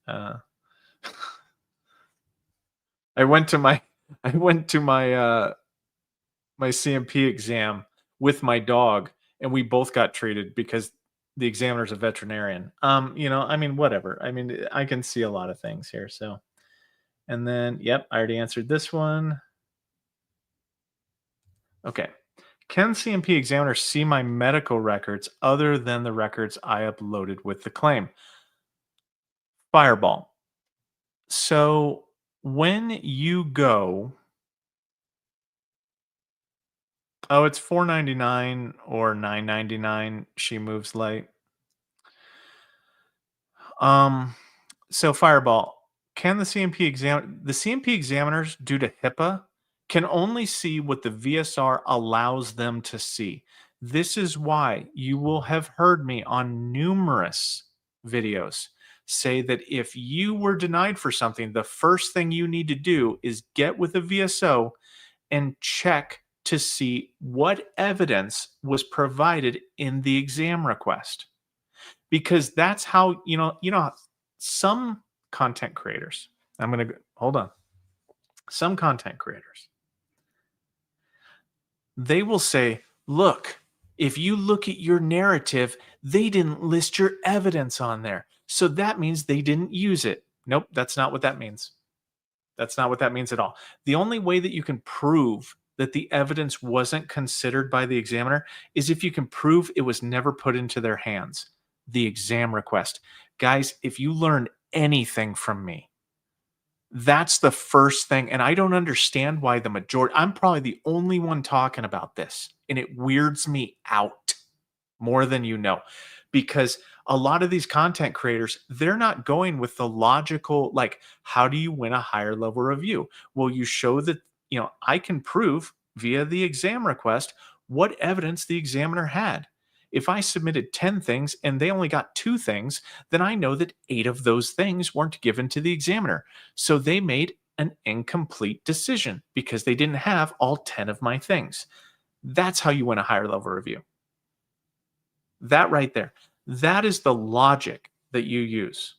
uh, I went to my, I went to my CMP exam with my dog and we both got treated because the examiner's a veterinarian. I mean, whatever. I mean, I can see a lot of things here. So, and then, yep, I already answered this one. Okay. Can CMP examiners see my medical records other than the records I uploaded with the claim? Fireball. So when you go, oh, it's 4.99 or 9.99. She moves late. Um, so Fireball, can the CMP examiners, due to HIPAA, can only see what the VSR allows them to see. This is why you will have heard me on numerous videos say that if you were denied for something, the first thing you need to do is get with a VSO and check to see what evidence was provided in the exam request, because that's how some content creators, I'm going to hold on, some content creators, they will say, look, if you look at your narrative, they didn't list your evidence on there, so that means they didn't use it. Nope, that's not what that means. That's not what that means at all. The only way that you can prove that the evidence wasn't considered by the examiner is if you can prove it was never put into their hands. The exam request. Guys, if you learn anything from me, that's the first thing. And I don't understand why the majority, I'm probably the only one talking about this. And it weirds me out more than you know, because a lot of these content creators, they're not going with the logical, like, how do you win a higher level review? Well, you show that, I can prove via the exam request what evidence the examiner had. If I submitted 10 things and they only got 2 things, then I know that 8 of those things weren't given to the examiner. So they made an incomplete decision because they didn't have all 10 of my things. That's how you win a higher level review. That right there. That is the logic that you use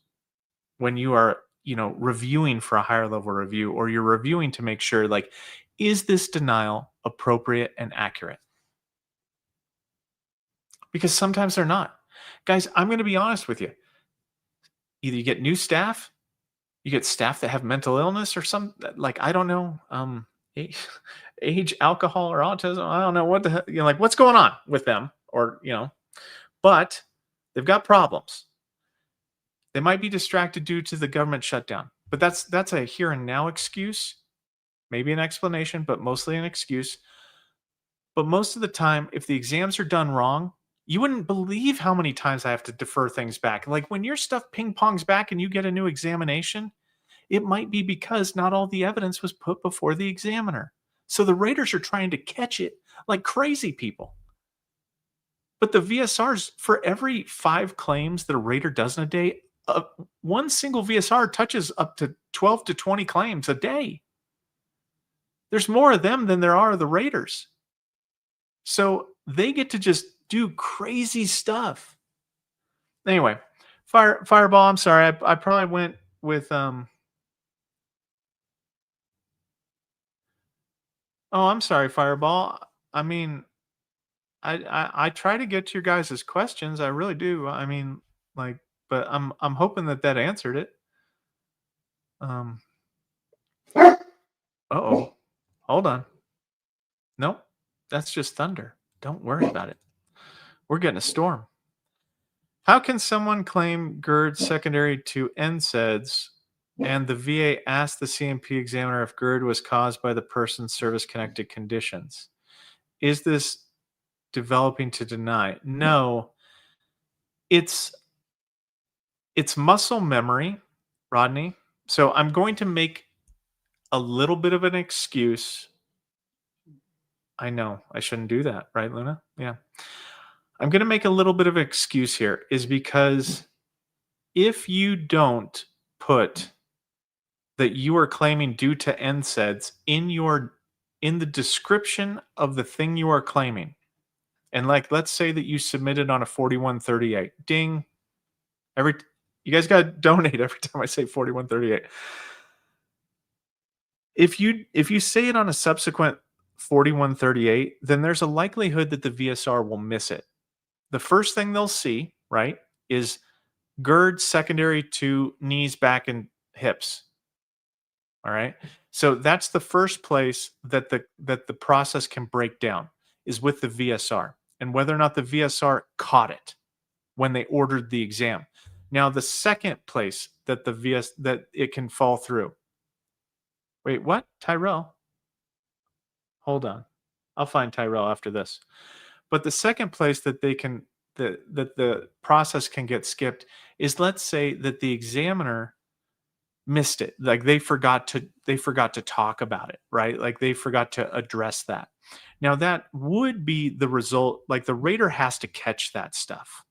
when you are, reviewing for a higher level review, or you're reviewing to make sure, like, is this denial appropriate and accurate? Because sometimes they're not. Guys, I'm going to be honest with you. Either you get new staff, you get staff that have mental illness or some, like, I don't know, age, age, alcohol, or autism. I don't know what the hell, like, what's going on with them, or, but they've got problems. They might be distracted due to the government shutdown, but that's a here and now excuse, maybe an explanation, but mostly an excuse. But most of the time, if the exams are done wrong, you wouldn't believe how many times I have to defer things back. Like when your stuff ping pongs back and you get a new examination, it might be because not all the evidence was put before the examiner. So the raters are trying to catch it like crazy people. But the VSRs, for every 5 claims that a rater does in a day, one single VSR touches up to 12 to 20 claims a day. There's more of them than there are of the raters. So they get to just do crazy stuff. Anyway, Fireball, I'm sorry. I probably went with Oh, I'm sorry, Fireball. I mean, I try to get to your guys' questions. I really do. I mean, like, but I'm hoping that that answered it. Um. Uh-oh. Hold on. Nope. That's just thunder. Don't worry about it. We're getting a storm. How can someone claim GERD secondary to NSAIDs and the VA asked the CMP examiner if GERD was caused by the person's service-connected conditions? Is this developing to deny? No, it's muscle memory, Rodney. So I'm going to make a little bit of an excuse. I know I shouldn't do that, right, Luna? Yeah. I'm going to make a little bit of an excuse here is because if you don't put that you are claiming due to NSAIDs in the description of the thing you are claiming, and like let's say that you submitted on a 4138, ding, every you guys got to donate every time I say 4138. If you say it on a subsequent 4138, then there's a likelihood that the VSR will miss it. The first thing they'll see, right, is GERD secondary to knees, back, and hips. All right. So that's the first place that the process can break down is with the VSR and whether or not the VSR caught it when they ordered the exam. Now the second place that that it can fall through. Wait, what? Tyrell? Hold on. I'll find Tyrell after this. But the second place that they can that the process can get skipped is let's say that the examiner missed it, like they forgot to talk about it, right? Like they forgot to address that. Now that would be the result, like the rater has to catch that stuff.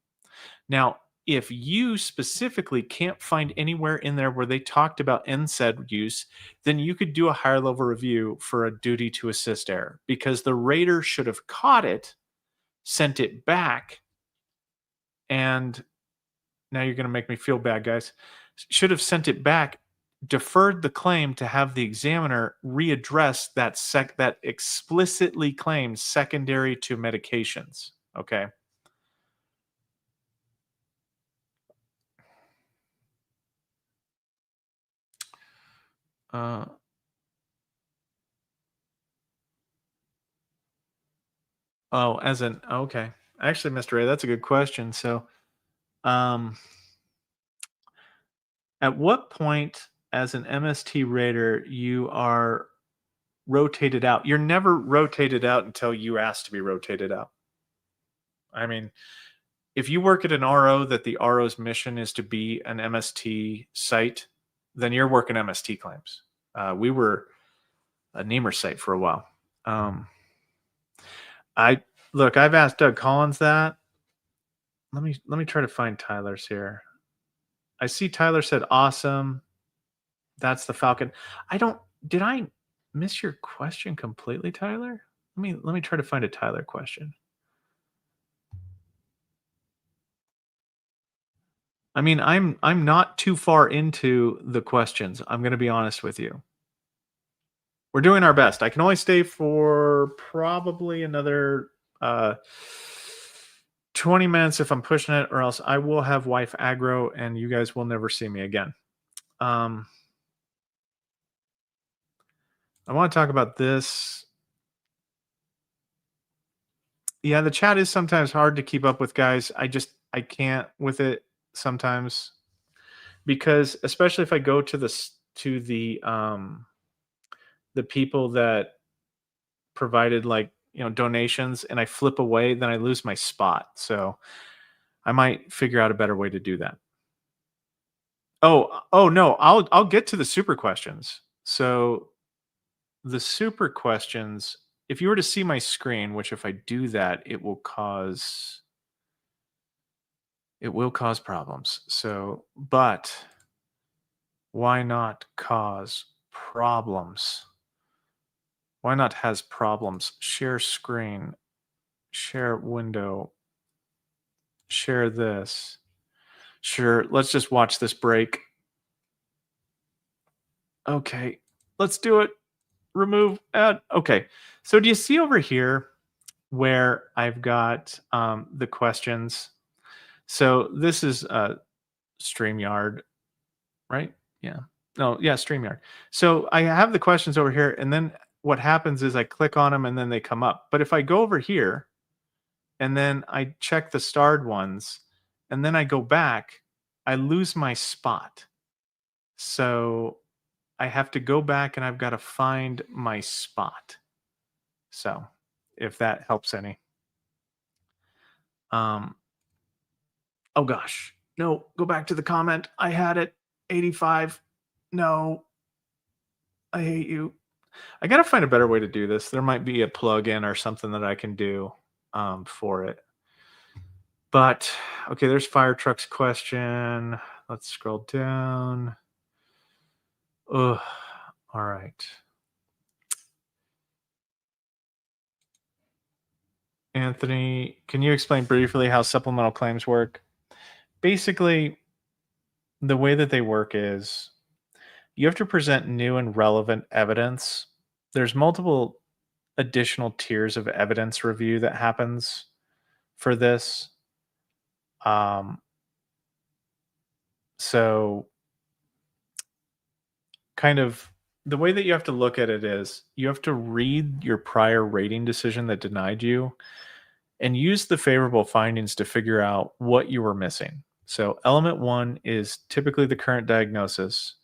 Now if you specifically can't find anywhere in there where they talked about NSAID use, then you could do a higher level review for a duty to assist error because the rater should have caught it, sent it back, and now you're going to make me feel bad, guys. Should have sent it back, deferred the claim to have the examiner readdress that explicitly claims secondary to medications. Okay. Uh, oh, as an okay. Actually, Mr. Ray, that's a good question. So, um, at what point as an MST rater you are rotated out? You're never rotated out until you ask to be rotated out. I mean, if you work at an RO that the RO's mission is to be an MST site, then you're working MST claims. We were a Nemer site for a while. I look, I've asked Doug Collins that. Let me try to find Tyler's here. I see Tyler said awesome. That's the Falcon. Did I miss your question completely, Tyler? Let me try to find a Tyler question. I mean, I'm not too far into the questions. I'm going to be honest with you. We're doing our best. I can only stay for probably another 20 minutes if I'm pushing it, or else I will have wife aggro and you guys will never see me again. I want to talk about this. Yeah, the chat is sometimes hard to keep up with, guys. I can't with it sometimes because especially if I go to the people that provided like donations and I flip away, then I lose my spot. So I might figure out a better way to do that. Oh no, I'll get to the super questions. So the super questions, if you were to see my screen, which if I do that, it will cause problems. So, but why not cause problems? Why not has problems? Share screen, share window, share this. Sure, let's just watch this break. Okay, let's do it. remove ad. Okay. So do you see over here where I've got the questions? So this is StreamYard, right? Yeah. No, yeah, StreamYard. So I have the questions over here, and then what happens is I click on them and then they come up. But if I go over here and then I check the starred ones and then I go back, I lose my spot. So I have to go back and I've got to find my spot. So if that helps any. Um, oh gosh. No, go back to the comment. I had it. 85. No, I hate you. I gotta find a better way to do this. There might be a plugin or something that I can do for it. But okay, there's Fire Truck's question. Let's scroll down. Ugh. All right. Anthony, can you explain briefly how supplemental claims work? Basically, the way that they work is you have to present new and relevant evidence. There's multiple additional tiers of evidence review that happens for this. Um, so kind of the way that you have to look at it is you have to read your prior rating decision that denied you and use the favorable findings to figure out what you were missing. So, element one is typically the current diagnosis.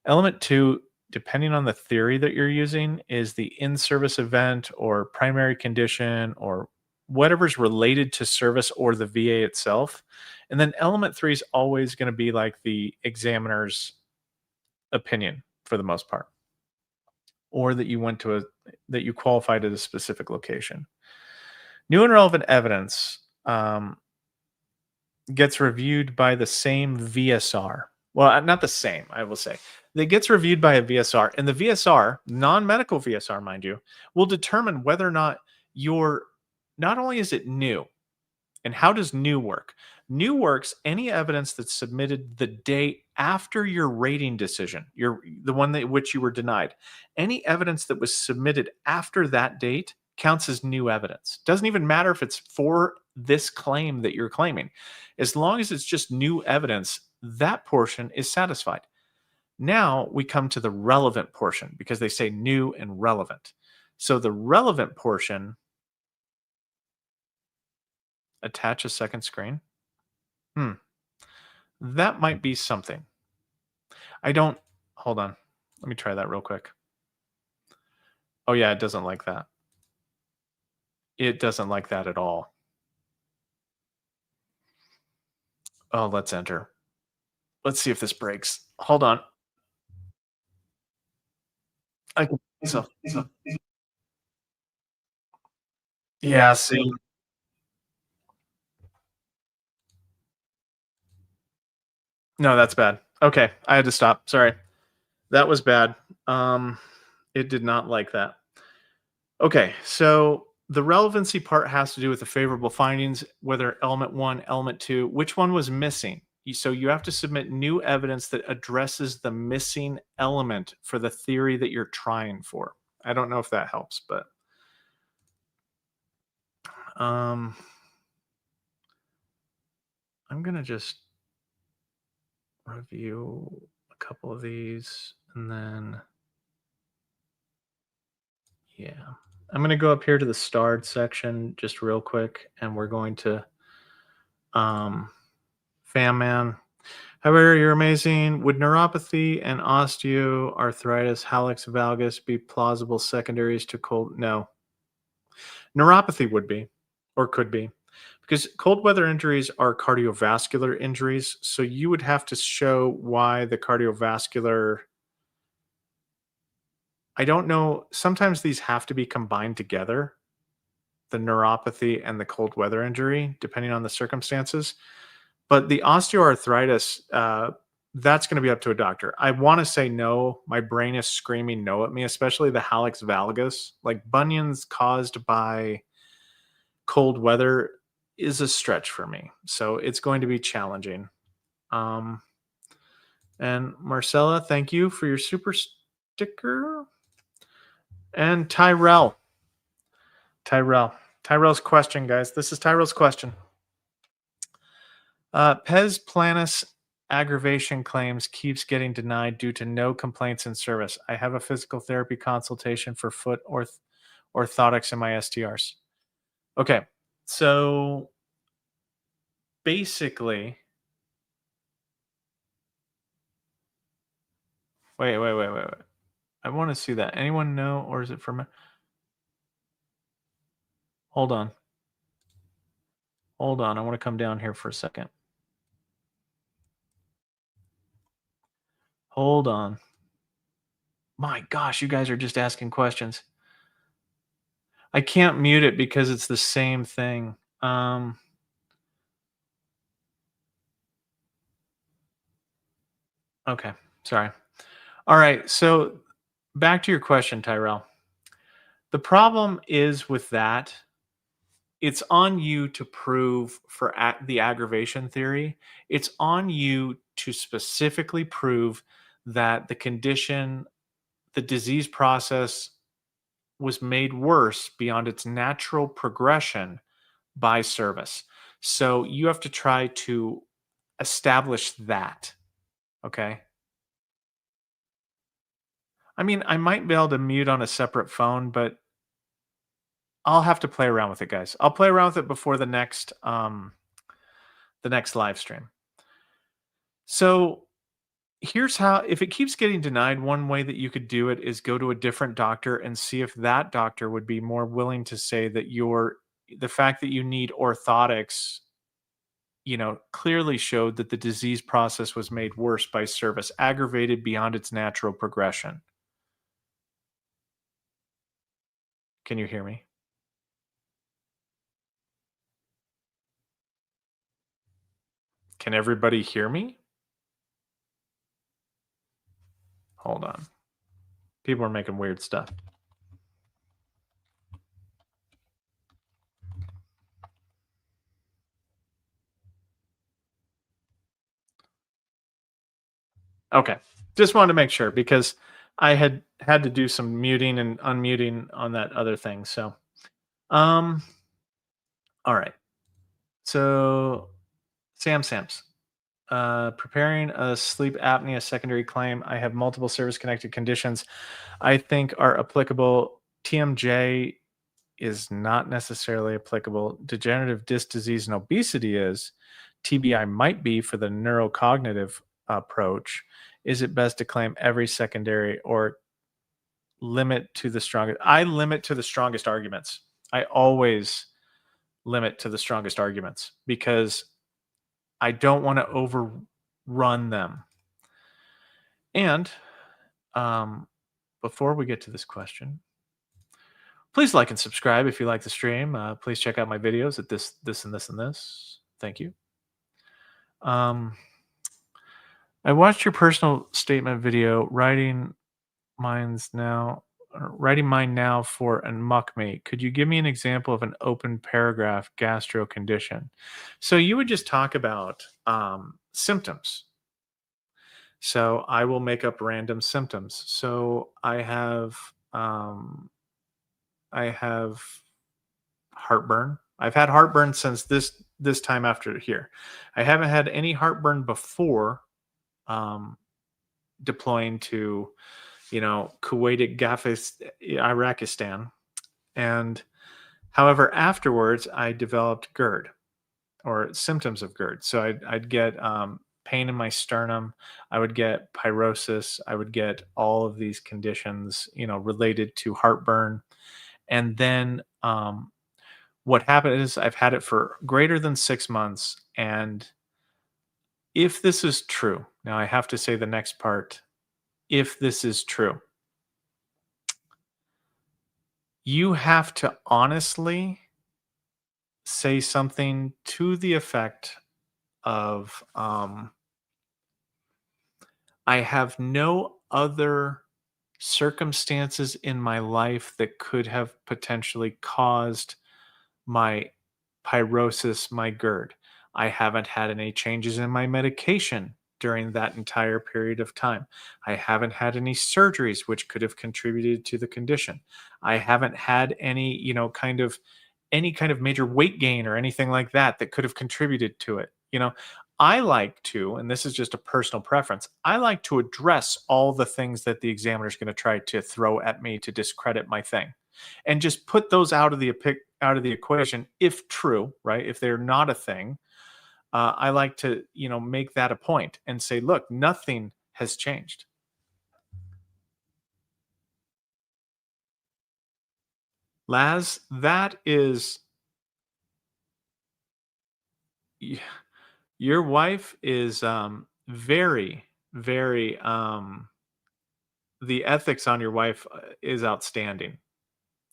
Element two, depending on the theory that you're using, is the in service event or primary condition or whatever's related to service or the VA itself. And then element three is always going to be like the examiner's opinion for the most part, or that you went to that you qualified at a specific location. New and relevant evidence gets reviewed by the same VSR. Well, not the same, I will say. It gets reviewed by a VSR, and the VSR, non-medical VSR, mind you, will determine whether or not you're not only is it new, and how does new work? New works any evidence that's submitted the day after your rating decision, the one that which you were denied. Any evidence that was submitted after that date counts as new evidence. Doesn't even matter if it's for this claim that you're claiming. As long as it's just new evidence, that portion is satisfied. Now we come to the relevant portion because they say new and relevant. So the relevant portion, attach a second screen. That might be something. I don't hold on. Let me try that real quick. Oh yeah, it doesn't like that. It doesn't like that at all. Oh, let's enter. Let's see if this breaks. Hold on. I can so yeah, see. No, that's bad. Okay, I had to stop. Sorry. That was bad. Um it did not like that. Okay, so the relevancy part has to do with the favorable findings, whether element one, element two, which one was missing. So you have to submit new evidence that addresses the missing element for the theory that you're trying for. I don't know if that helps, but um, I'm going to just review a couple of these and then, yeah. I'm going to go up here to the starred section just real quick, and we're going to Fam Man. However, you're amazing. Would neuropathy and osteoarthritis, hallux valgus be plausible secondaries to cold? No. Neuropathy would be, or could be, because cold weather injuries are cardiovascular injuries. So you would have to show why the cardiovascular. I don't know. Sometimes these have to be combined together, the neuropathy and the cold weather injury, depending on the circumstances. But the osteoarthritis, that's going to be up to a doctor. I want to say no. My brain is screaming no at me, especially the hallux valgus. Like bunions caused by cold weather is a stretch for me. So it's going to be challenging. Um, and Marcella, thank you for your super sticker. And Tyrell. Tyrell's question, guys. This is Tyrell's question. Pez Planus aggravation claims keeps getting denied due to no complaints in service. I have a physical therapy consultation for foot orthotics in my STRs. Okay, so basically, wait. I want to see that. Anyone know, or is it for me? Hold on. Hold on. I want to come down here for a second. Hold on. My gosh, you guys are just asking questions. I can't mute it because it's the same thing. Okay, sorry. All right, so back to your question, Tyrell. The problem is with that, it's on you to prove for the aggravation theory. It's on you to specifically prove that the condition, the disease process was made worse beyond its natural progression by service. So you have to try to establish that. Okay. I mean, I might be able to mute on a separate phone, but I'll have to play around with it, guys. I'll play around with it before the next live stream. So here's how, if it keeps getting denied, one way that you could do it is go to a different doctor and see if that doctor would be more willing to say that the fact that you need orthotics, clearly showed that the disease process was made worse by service, aggravated beyond its natural progression. Can you hear me? Can everybody hear me? Hold on. People are making weird stuff. Okay. Just wanted to make sure because I had to do some muting and unmuting on that other thing. So, um, all right. So, Sam's. Preparing a sleep apnea secondary claim. I have multiple service connected conditions I think are applicable. TMJ is not necessarily applicable. Degenerative disc disease and obesity is. TBI might be for the neurocognitive approach. Is it best to claim every secondary or limit to the strongest? I limit to the strongest arguments. I always limit to the strongest arguments because I don't want to overrun them. And before we get to this question, please like and subscribe if you like the stream. Please check out my videos at this, and this. Thank you. I watched your personal statement video, writing mine now for and muck me. Could you give me an example of an open paragraph gastro condition? So you would just talk about symptoms. So I will make up random symptoms. So I have heartburn. I've had heartburn since this time after here. I haven't had any heartburn before deploying to, Kuwait, Iraqistan. And however, afterwards, I developed GERD or symptoms of GERD. So I'd get pain in my sternum. I would get pyrosis. I would get all of these conditions, related to heartburn. And then what happened is I've had it for greater than 6 months. And if this is true, now I have to say the next part, if this is true, you have to honestly say something to the effect of, I have no other circumstances in my life that could have potentially caused my pyrosis, my GERD. I haven't had any changes in my medication during that entire period of time. I haven't had any surgeries which could have contributed to the condition. I haven't had any, any kind of major weight gain or anything like that that could have contributed to it. I like to, and this is just a personal preference, I like to address all the things that the examiner is going to try to throw at me to discredit my thing, and just put those out of the equation if true, right? If they're not a thing, I like to, make that a point and say, look, nothing has changed. Laz, that is y- your wife is very, very the ethics on your wife is outstanding.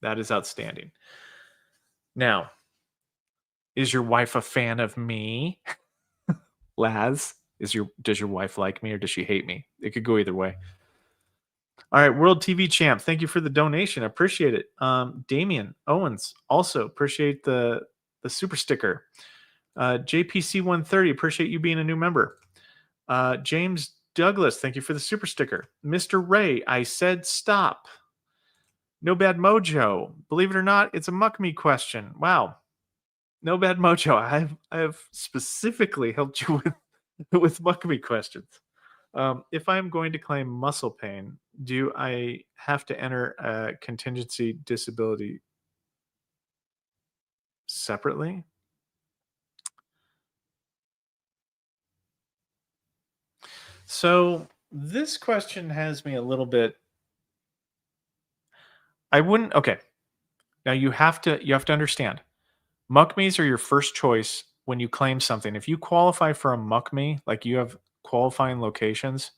That is outstanding. Now, is your wife a fan of me? Laz, does your wife like me or does she hate me? It could go either way. All right, World TV Champ, thank you for the donation. I appreciate it. Damian Owens, also appreciate the super sticker. JPC 130, appreciate you being a new member. James Douglas, thank you for the super sticker. Mr. Ray, I said stop. No Bad Mojo, believe it or not, it's a muck me question. Wow. No Bad Mojo, I have specifically helped you with with muck me questions. If I'm going to claim muscle pain, do I have to enter a contingency disability separately? So this question has me a little bit. I wouldn't. Okay, now you have to understand. Muck me's are your first choice when you claim something. If you qualify for a muck me, like you have qualifying locations,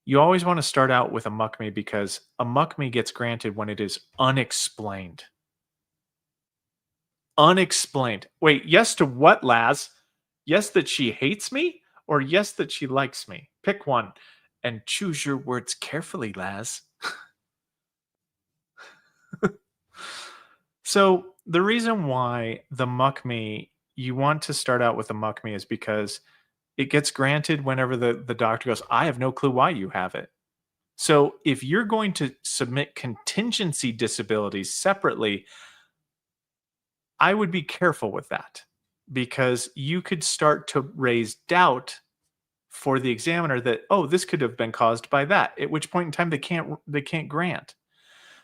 you always want to start out with a muck me because a muck me gets granted when it is unexplained. Unexplained. Wait, yes to what, Laz? Yes that she hates me or yes that she likes me? Pick one and choose your words carefully, Laz. So, the reason why the muck me you want to start out with a muck me is because it gets granted whenever the doctor goes, "I have no clue why you have it." So, if you're going to submit contingency disabilities separately, I would be careful with that because you could start to raise doubt for the examiner that, oh, this could have been caused by that, at which point in time they can't grant.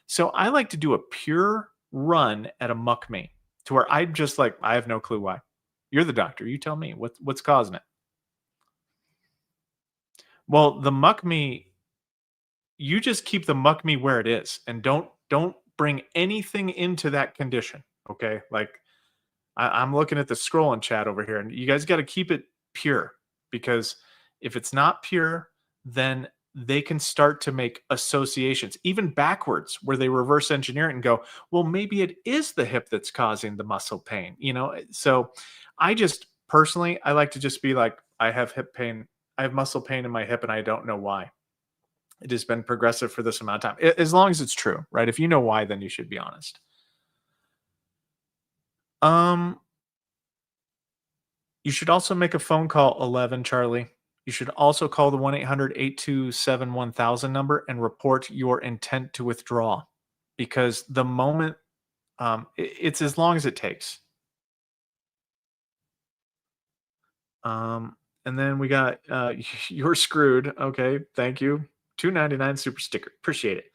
So I like to do a pure run at a muck me to where I'm just like, I have no clue why. You're the doctor. You tell me what's causing it. Well, the muck me, you just keep the muck me where it is and don't bring anything into that condition. Okay. Like I'm looking at the scroll and chat over here, and you guys got to keep it pure because if it's not pure, then they can start to make associations, even backwards, where they reverse engineer it and go, well, maybe it is the hip that's causing the muscle pain, So I just personally, I like to just be like, I have hip pain, I have muscle pain in my hip, and I don't know why. It has been progressive for this amount of time, as long as it's true, right? If you know why, then you should be honest. Um, You should also make a phone call, 11 Charlie. You should also call the 1-800-827-1000 number and report your intent to withdraw because the moment it's as long as it takes. And then we got you're screwed. Okay, thank you. 299 super sticker. Appreciate it.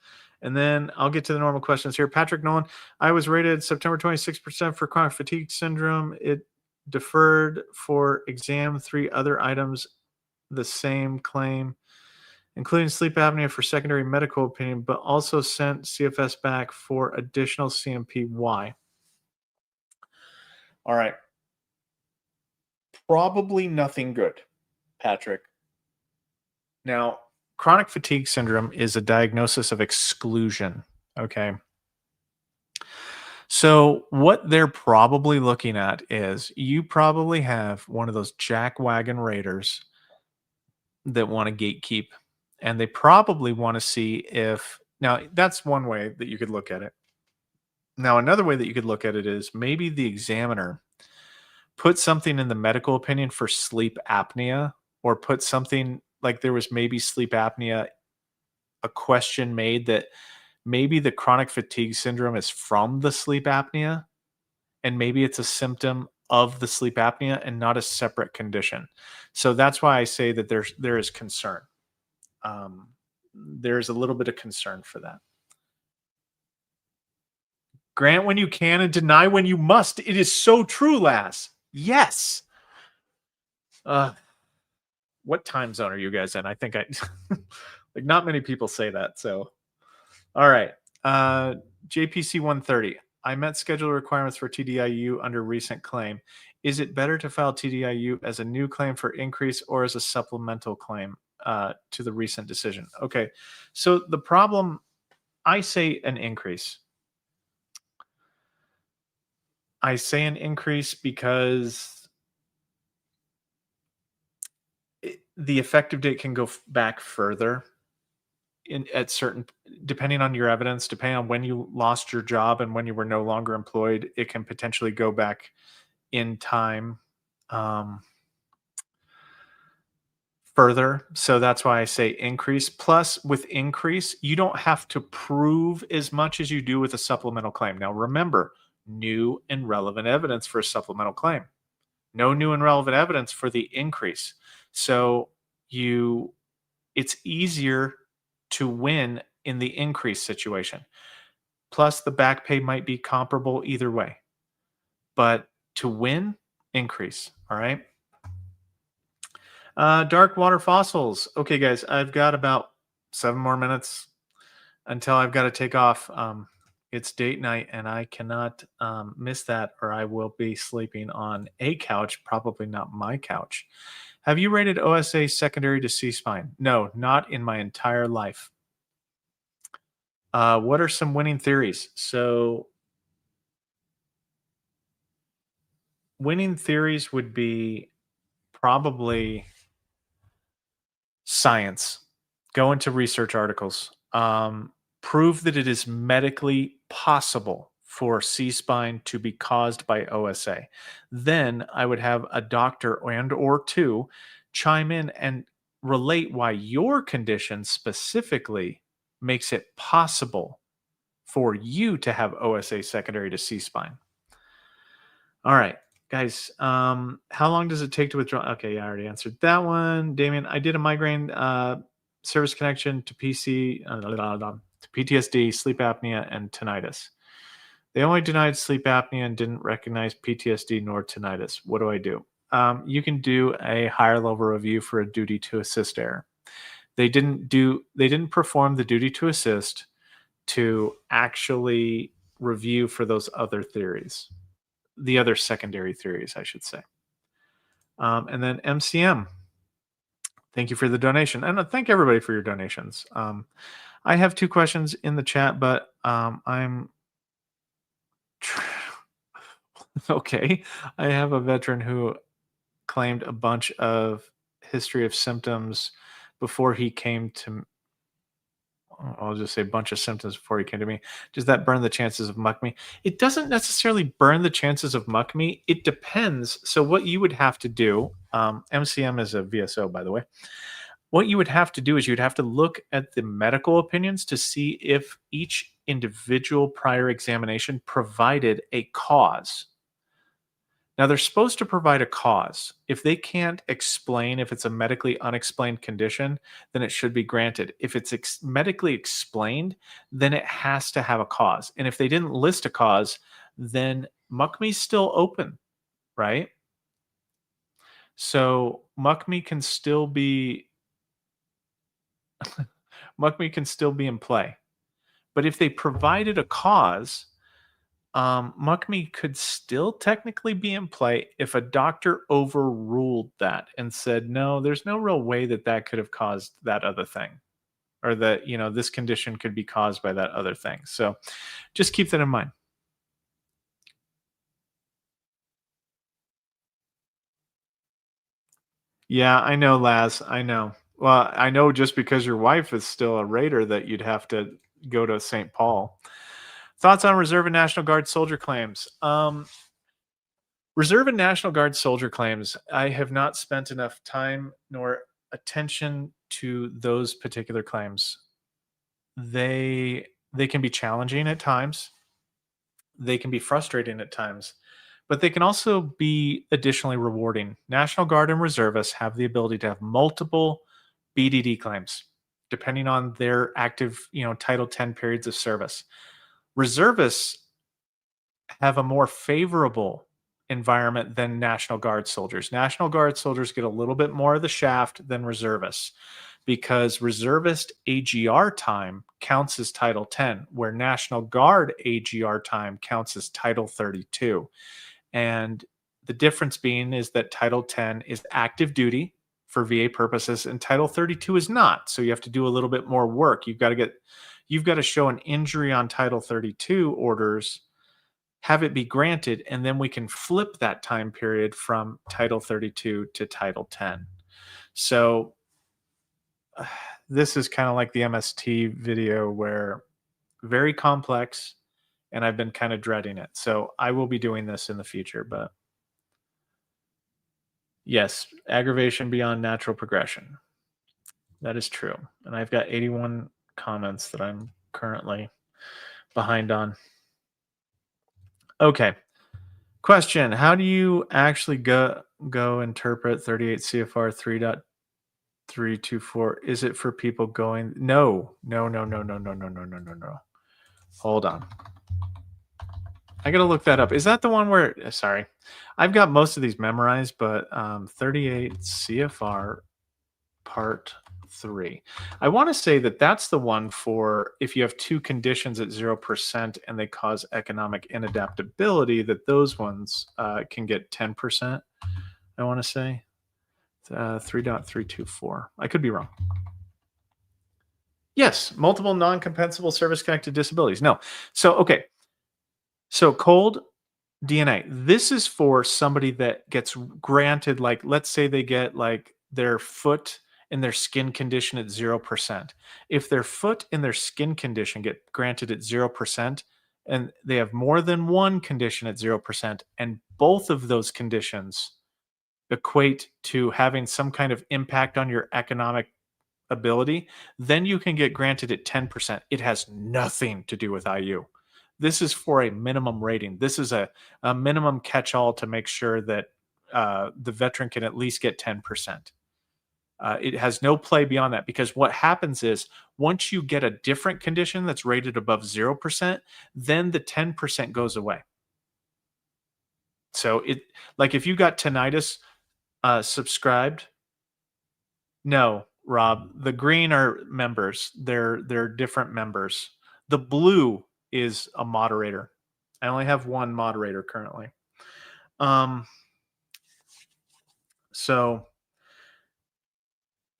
And then I'll get to the normal questions here. Patrick Nolan, I was rated September 26% for chronic fatigue syndrome. It deferred for exam. Three other items, the same claim, including sleep apnea for secondary medical opinion, but also sent CFS back for additional CMP. Why? All right. Probably nothing good, Patrick. Now, chronic fatigue syndrome is a diagnosis of exclusion. Okay. So, what they're probably looking at is you probably have one of those jackwagon raiders that want to gatekeep, and they probably want to see if now that's one way that you could look at it. Now, another way that you could look at it is maybe the examiner put something in the medical opinion for sleep apnea or put something like there was maybe sleep apnea, a question made that maybe the chronic fatigue syndrome is from the sleep apnea, and maybe it's a symptom of the sleep apnea and not a separate condition. So that's why I say that there is concern. Um, there's a little bit of concern for that. Grant when you can and deny when you must. It is so true, Lass. Yes. Uh, what time zone are you guys in? I think I like not many people say that. So, all right. JPC 130. I met schedule requirements for TDIU under recent claim. Is it better to file TDIU as a new claim for increase or as a supplemental claim to the recent decision? Okay. So the problem, I say an increase. I say an increase because the effective date can go back further in at certain, depending on your evidence, depending on when you lost your job and when you were no longer employed, it can potentially go back in time um, further. So that's why I say increase. Plus, with increase, you don't have to prove as much as you do with a supplemental claim. Now, remember, new and relevant evidence for a supplemental claim. No new and relevant evidence for the increase. So it's easier to win in the increase situation. Plus, the back pay might be comparable either way. But to win, increase. All right. Dark water fossils. Okay, guys, I've got about 7 more minutes until I've got to take off. It's date night, and I cannot miss that, or I will be sleeping on a couch, probably not my couch. Have you rated OSA secondary to C-spine? No, not in my entire life. What are some winning theories? So, winning theories would be probably science. Go into research articles. Prove that it is medically possible for C-spine to be caused by OSA. Then I would have a doctor and or two chime in and relate why your condition specifically makes it possible for you to have OSA secondary to C-spine. All right, guys. How long does it take to withdraw? Okay, I already answered that one. Damien, I did a migraine service connection to to PTSD, sleep apnea, and tinnitus. They only denied sleep apnea and didn't recognize PTSD nor tinnitus. What do I do? You can do a higher level review for a duty to assist error. They didn't perform the duty to assist to actually review for those other theories, the other secondary theories, I should say. And then MCM, thank you for the donation. And thank everybody for your donations. I have 2 questions in the chat, but I'm okay. I have a veteran who claimed a bunch of history of symptoms before he came to, I'll just say a bunch of symptoms before he came to me. Does that burn the chances of muck me? It doesn't necessarily burn the chances of muck me. It depends. So what you would have to do, MCM is a VSO, by the way. What you would have to do is you'd have to look at the medical opinions to see if each individual prior examination provided a cause. Now, they're supposed to provide a cause. If they can't explain if it's a medically unexplained condition, then it should be granted. If it's medically explained, then it has to have a cause. And if they didn't list a cause, then MUCME's still open, right? So MUCME can still be MUCME can still be in play. But if they provided a cause, MUCME could still technically be in play if a doctor overruled that and said, no, there's no real way that that could have caused that other thing, or that, this condition could be caused by that other thing. So just keep that in mind. Yeah, I know, Laz. I know. Well, I know just because your wife is still a Raider that you'd have to go to St. Paul. Thoughts on Reserve and National Guard soldier claims? Reserve and National Guard soldier claims. I have not spent enough time nor attention to those particular claims. They can be challenging at times. They can be frustrating at times, but they can also be additionally rewarding. National Guard and reservists have the ability to have multiple BDD claims depending on their active, Title 10 periods of service. Reservists have a more favorable environment than National Guard soldiers. National Guard soldiers get a little bit more of the shaft than reservists because reservist AGR time counts as Title 10, where National Guard AGR time counts as Title 32. And the difference being is that Title 10 is active duty for VA purposes and Title 32 is not. So you have to do a little bit more work. You've got to show an injury on Title 32 orders, have it be granted, and then we can flip that time period from Title 32 to Title 10. So this is kind of like the MST video where very complex, and I've been kind of dreading it. So I will be doing this in the future, but yes, aggravation beyond natural progression. That is true. And I've got 81 comments that I'm currently behind on. Okay. Question: how do you actually go interpret 38 CFR 3.324? Is it for people going? No. Hold on. I gotta look that up. Is that the one where? Sorry, I've got most of these memorized, but 38 CFR Part 3. I want to say that that's the one for if you have two conditions at 0% and they cause economic inadaptability, that those ones can get 10%. I want to say 3.324. I could be wrong. Yes, multiple non-compensable service-connected disabilities. No. So, okay. So cold DNA. This is for somebody that gets granted, like, let's say they get like their foot and their skin condition at 0%. If their foot and their skin condition get granted at 0%, and they have more than one condition at 0%, and both of those conditions equate to having some kind of impact on your economic ability, then you can get granted at 10%. It has nothing to do with IU. This is for a minimum rating. This is a minimum catch-all to make sure that the veteran can at least get 10%. It has no play beyond that, because what happens is once you get a different condition that's rated above 0%, then the 10% goes away. So like if you got tinnitus subscribed, no, Rob, the green are members. They're different members. The blue is a moderator. I only have one moderator currently. So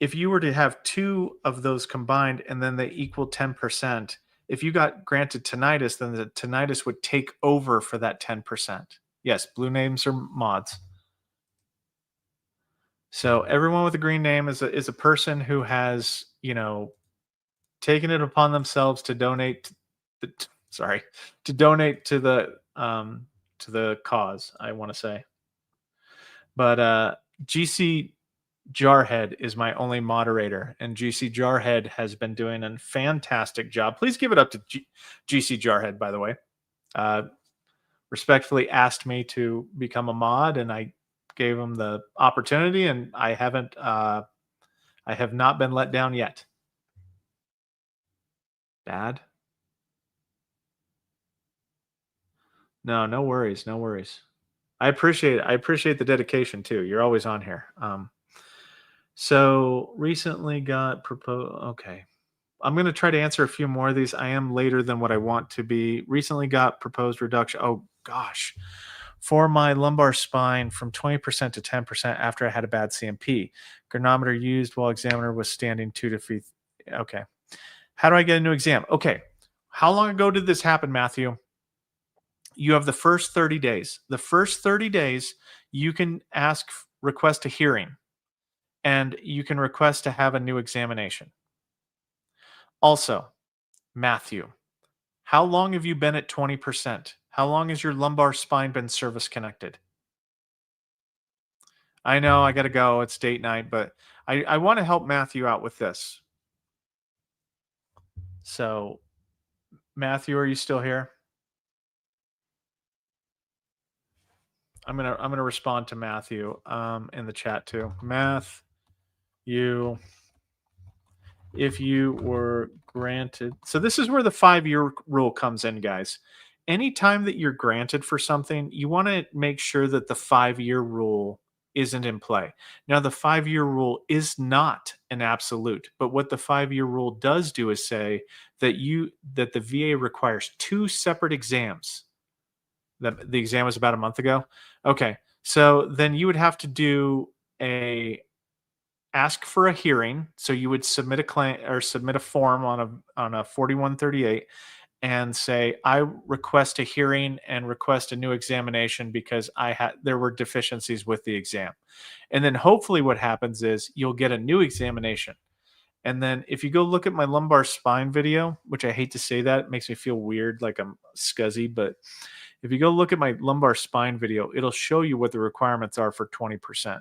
if you were to have two of those combined and then they equal 10%, if you got granted tinnitus, then the tinnitus would take over for that 10%. Yes, blue names are mods. So everyone with a green name is a person who has, taken it upon themselves to donate to donate to the cause, I want to say. But GC Jarhead is my only moderator, and GC Jarhead has been doing a fantastic job. Please give it up to GC Jarhead, by the way. Respectfully asked me to become a mod, and I gave him the opportunity, and I have not been let down yet. Bad? No worries. No worries. I appreciate the dedication too. You're always on here. So recently got proposed. Okay. I'm going to try to answer a few more of these. I am later than what I want to be. Recently got proposed reduction. Oh gosh. For my lumbar spine from 20% to 10% after I had a bad CMP. Goniometer used while examiner was standing 2 to 3. Okay. How do I get a new exam? Okay. How long ago did this happen, Matthew? You have the first 30 days. The first 30 days, you can request a hearing, and you can request to have a new examination. Also, Matthew, how long have you been at 20%? How long has your lumbar spine been service connected? I know I got to go. It's date night, but I want to help Matthew out with this. So, Matthew, are you still here? I'm gonna respond to Matthew in the chat too. Math, you if you were granted. So this is where the 5-year rule comes in, guys. Anytime that you're granted for something, you want to make sure that the 5-year rule isn't in play. Now, the 5-year rule is not an absolute, but what the 5-year rule does do is say that the VA requires 2 separate exams. The exam was about a month ago. Okay, so then you would have to do a ask for a hearing. So you would submit a claim or submit a form on a 4138 and say, I request a hearing and request a new examination because there were deficiencies with the exam. And then hopefully what happens is you'll get a new examination. And then if you go look at my lumbar spine video, which I hate to say that, it makes me feel weird, like I'm scuzzy, but if you go look at my lumbar spine video, it'll show you what the requirements are for 20%.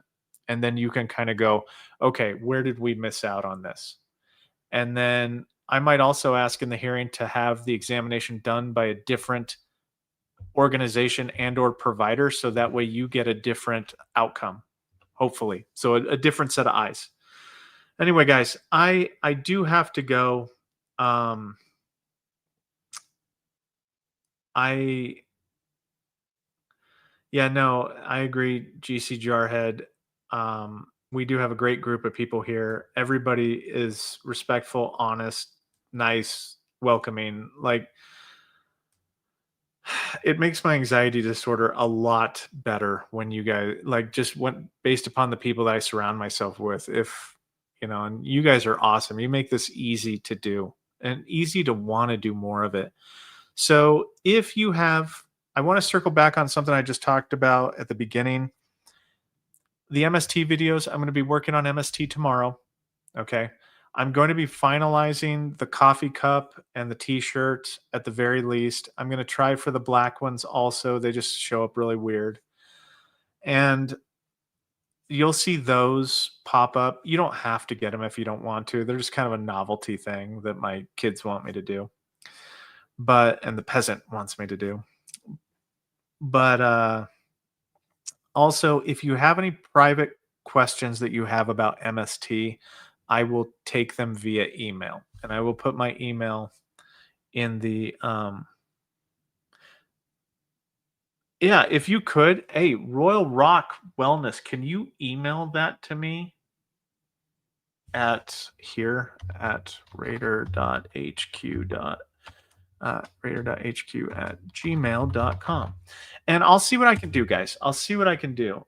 And then you can kind of go, okay, where did we miss out on this? And then I might also ask in the hearing to have the examination done by a different organization and or provider, so that way you get a different outcome, hopefully. So a different set of eyes. Anyway, guys, I do have to go. Yeah, no, I agree, GC Jarhead. We do have a great group of people here. Everybody is respectful, honest, nice, welcoming. Like, it makes my anxiety disorder a lot better when you guys like just went based upon the people that I surround myself with. If you know, and you guys are awesome. You make this easy to do and easy to want to do more of it. So if you have, I want to circle back on something I just talked about at the beginning. The MST videos, I'm going to be working on MST tomorrow. Okay. I'm going to be finalizing the coffee cup and the t-shirt at the very least. I'm going to try for the black ones also. They just show up really weird. And you'll see those pop up. You don't have to get them if you don't want to. They're just kind of a novelty thing that my kids want me to do. And the peasant wants me to do. But also, if you have any private questions that you have about MST, I will take them via email, and I will put my email in the yeah, if you could, hey, Royal Rock Wellness, can you email that to me at here at raider.hq raider.hq@gmail.com. And I'll see what I can do, guys. I'll see what I can do.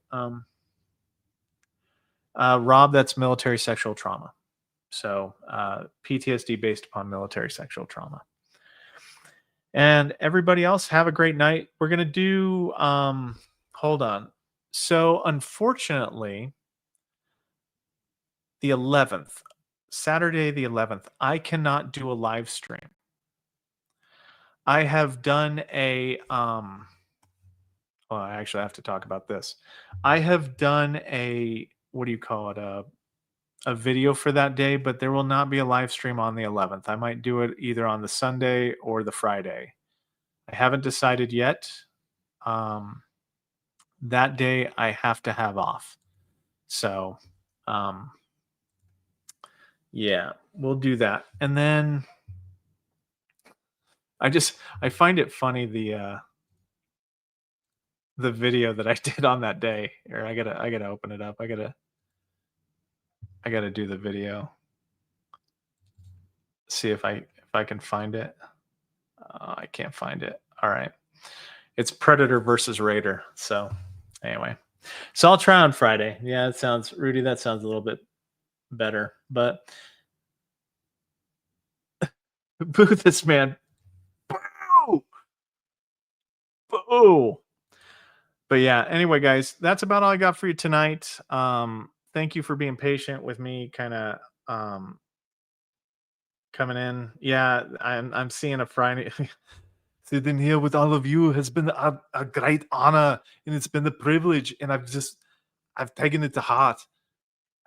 Rob, that's military sexual trauma. So PTSD based upon military sexual trauma. And everybody else, have a great night. We're going to do, hold on. So unfortunately, the 11th, Saturday the 11th, I cannot do a live stream. I have done well, I actually have to talk about this. I have done what do you call it? A video for that day, but there will not be a live stream on the 11th. I might do it either on the Sunday or the Friday. I haven't decided yet. That day I have to have off. So, yeah, we'll do that. And then I find it funny the video that I did on that day. Or I gotta open it up. I gotta do the video. See if I can find it. I can't find it. All right. It's Predator versus Raider. So anyway, so I'll try on Friday. Yeah, it sounds, Rudy, that sounds a little bit better. But boo this man. Boo! Boo! But yeah, anyway, guys, that's about all I got for you tonight. Thank you for being patient with me, kind of coming in. Yeah, I'm seeing a Friday. Sitting here with all of you has been a great honor, and it's been a privilege. And I've taken it to heart.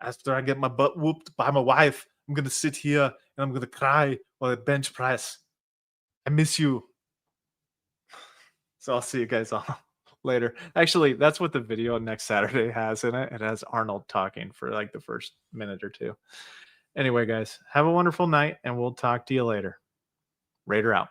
After I get my butt whooped by my wife, I'm gonna sit here and I'm gonna cry while I bench press. I miss you. So I'll see you guys all later. Actually, that's what the video next Saturday has in it. It has Arnold talking for like the first minute or two. Anyway, guys, have a wonderful night and we'll talk to you later. Raider out.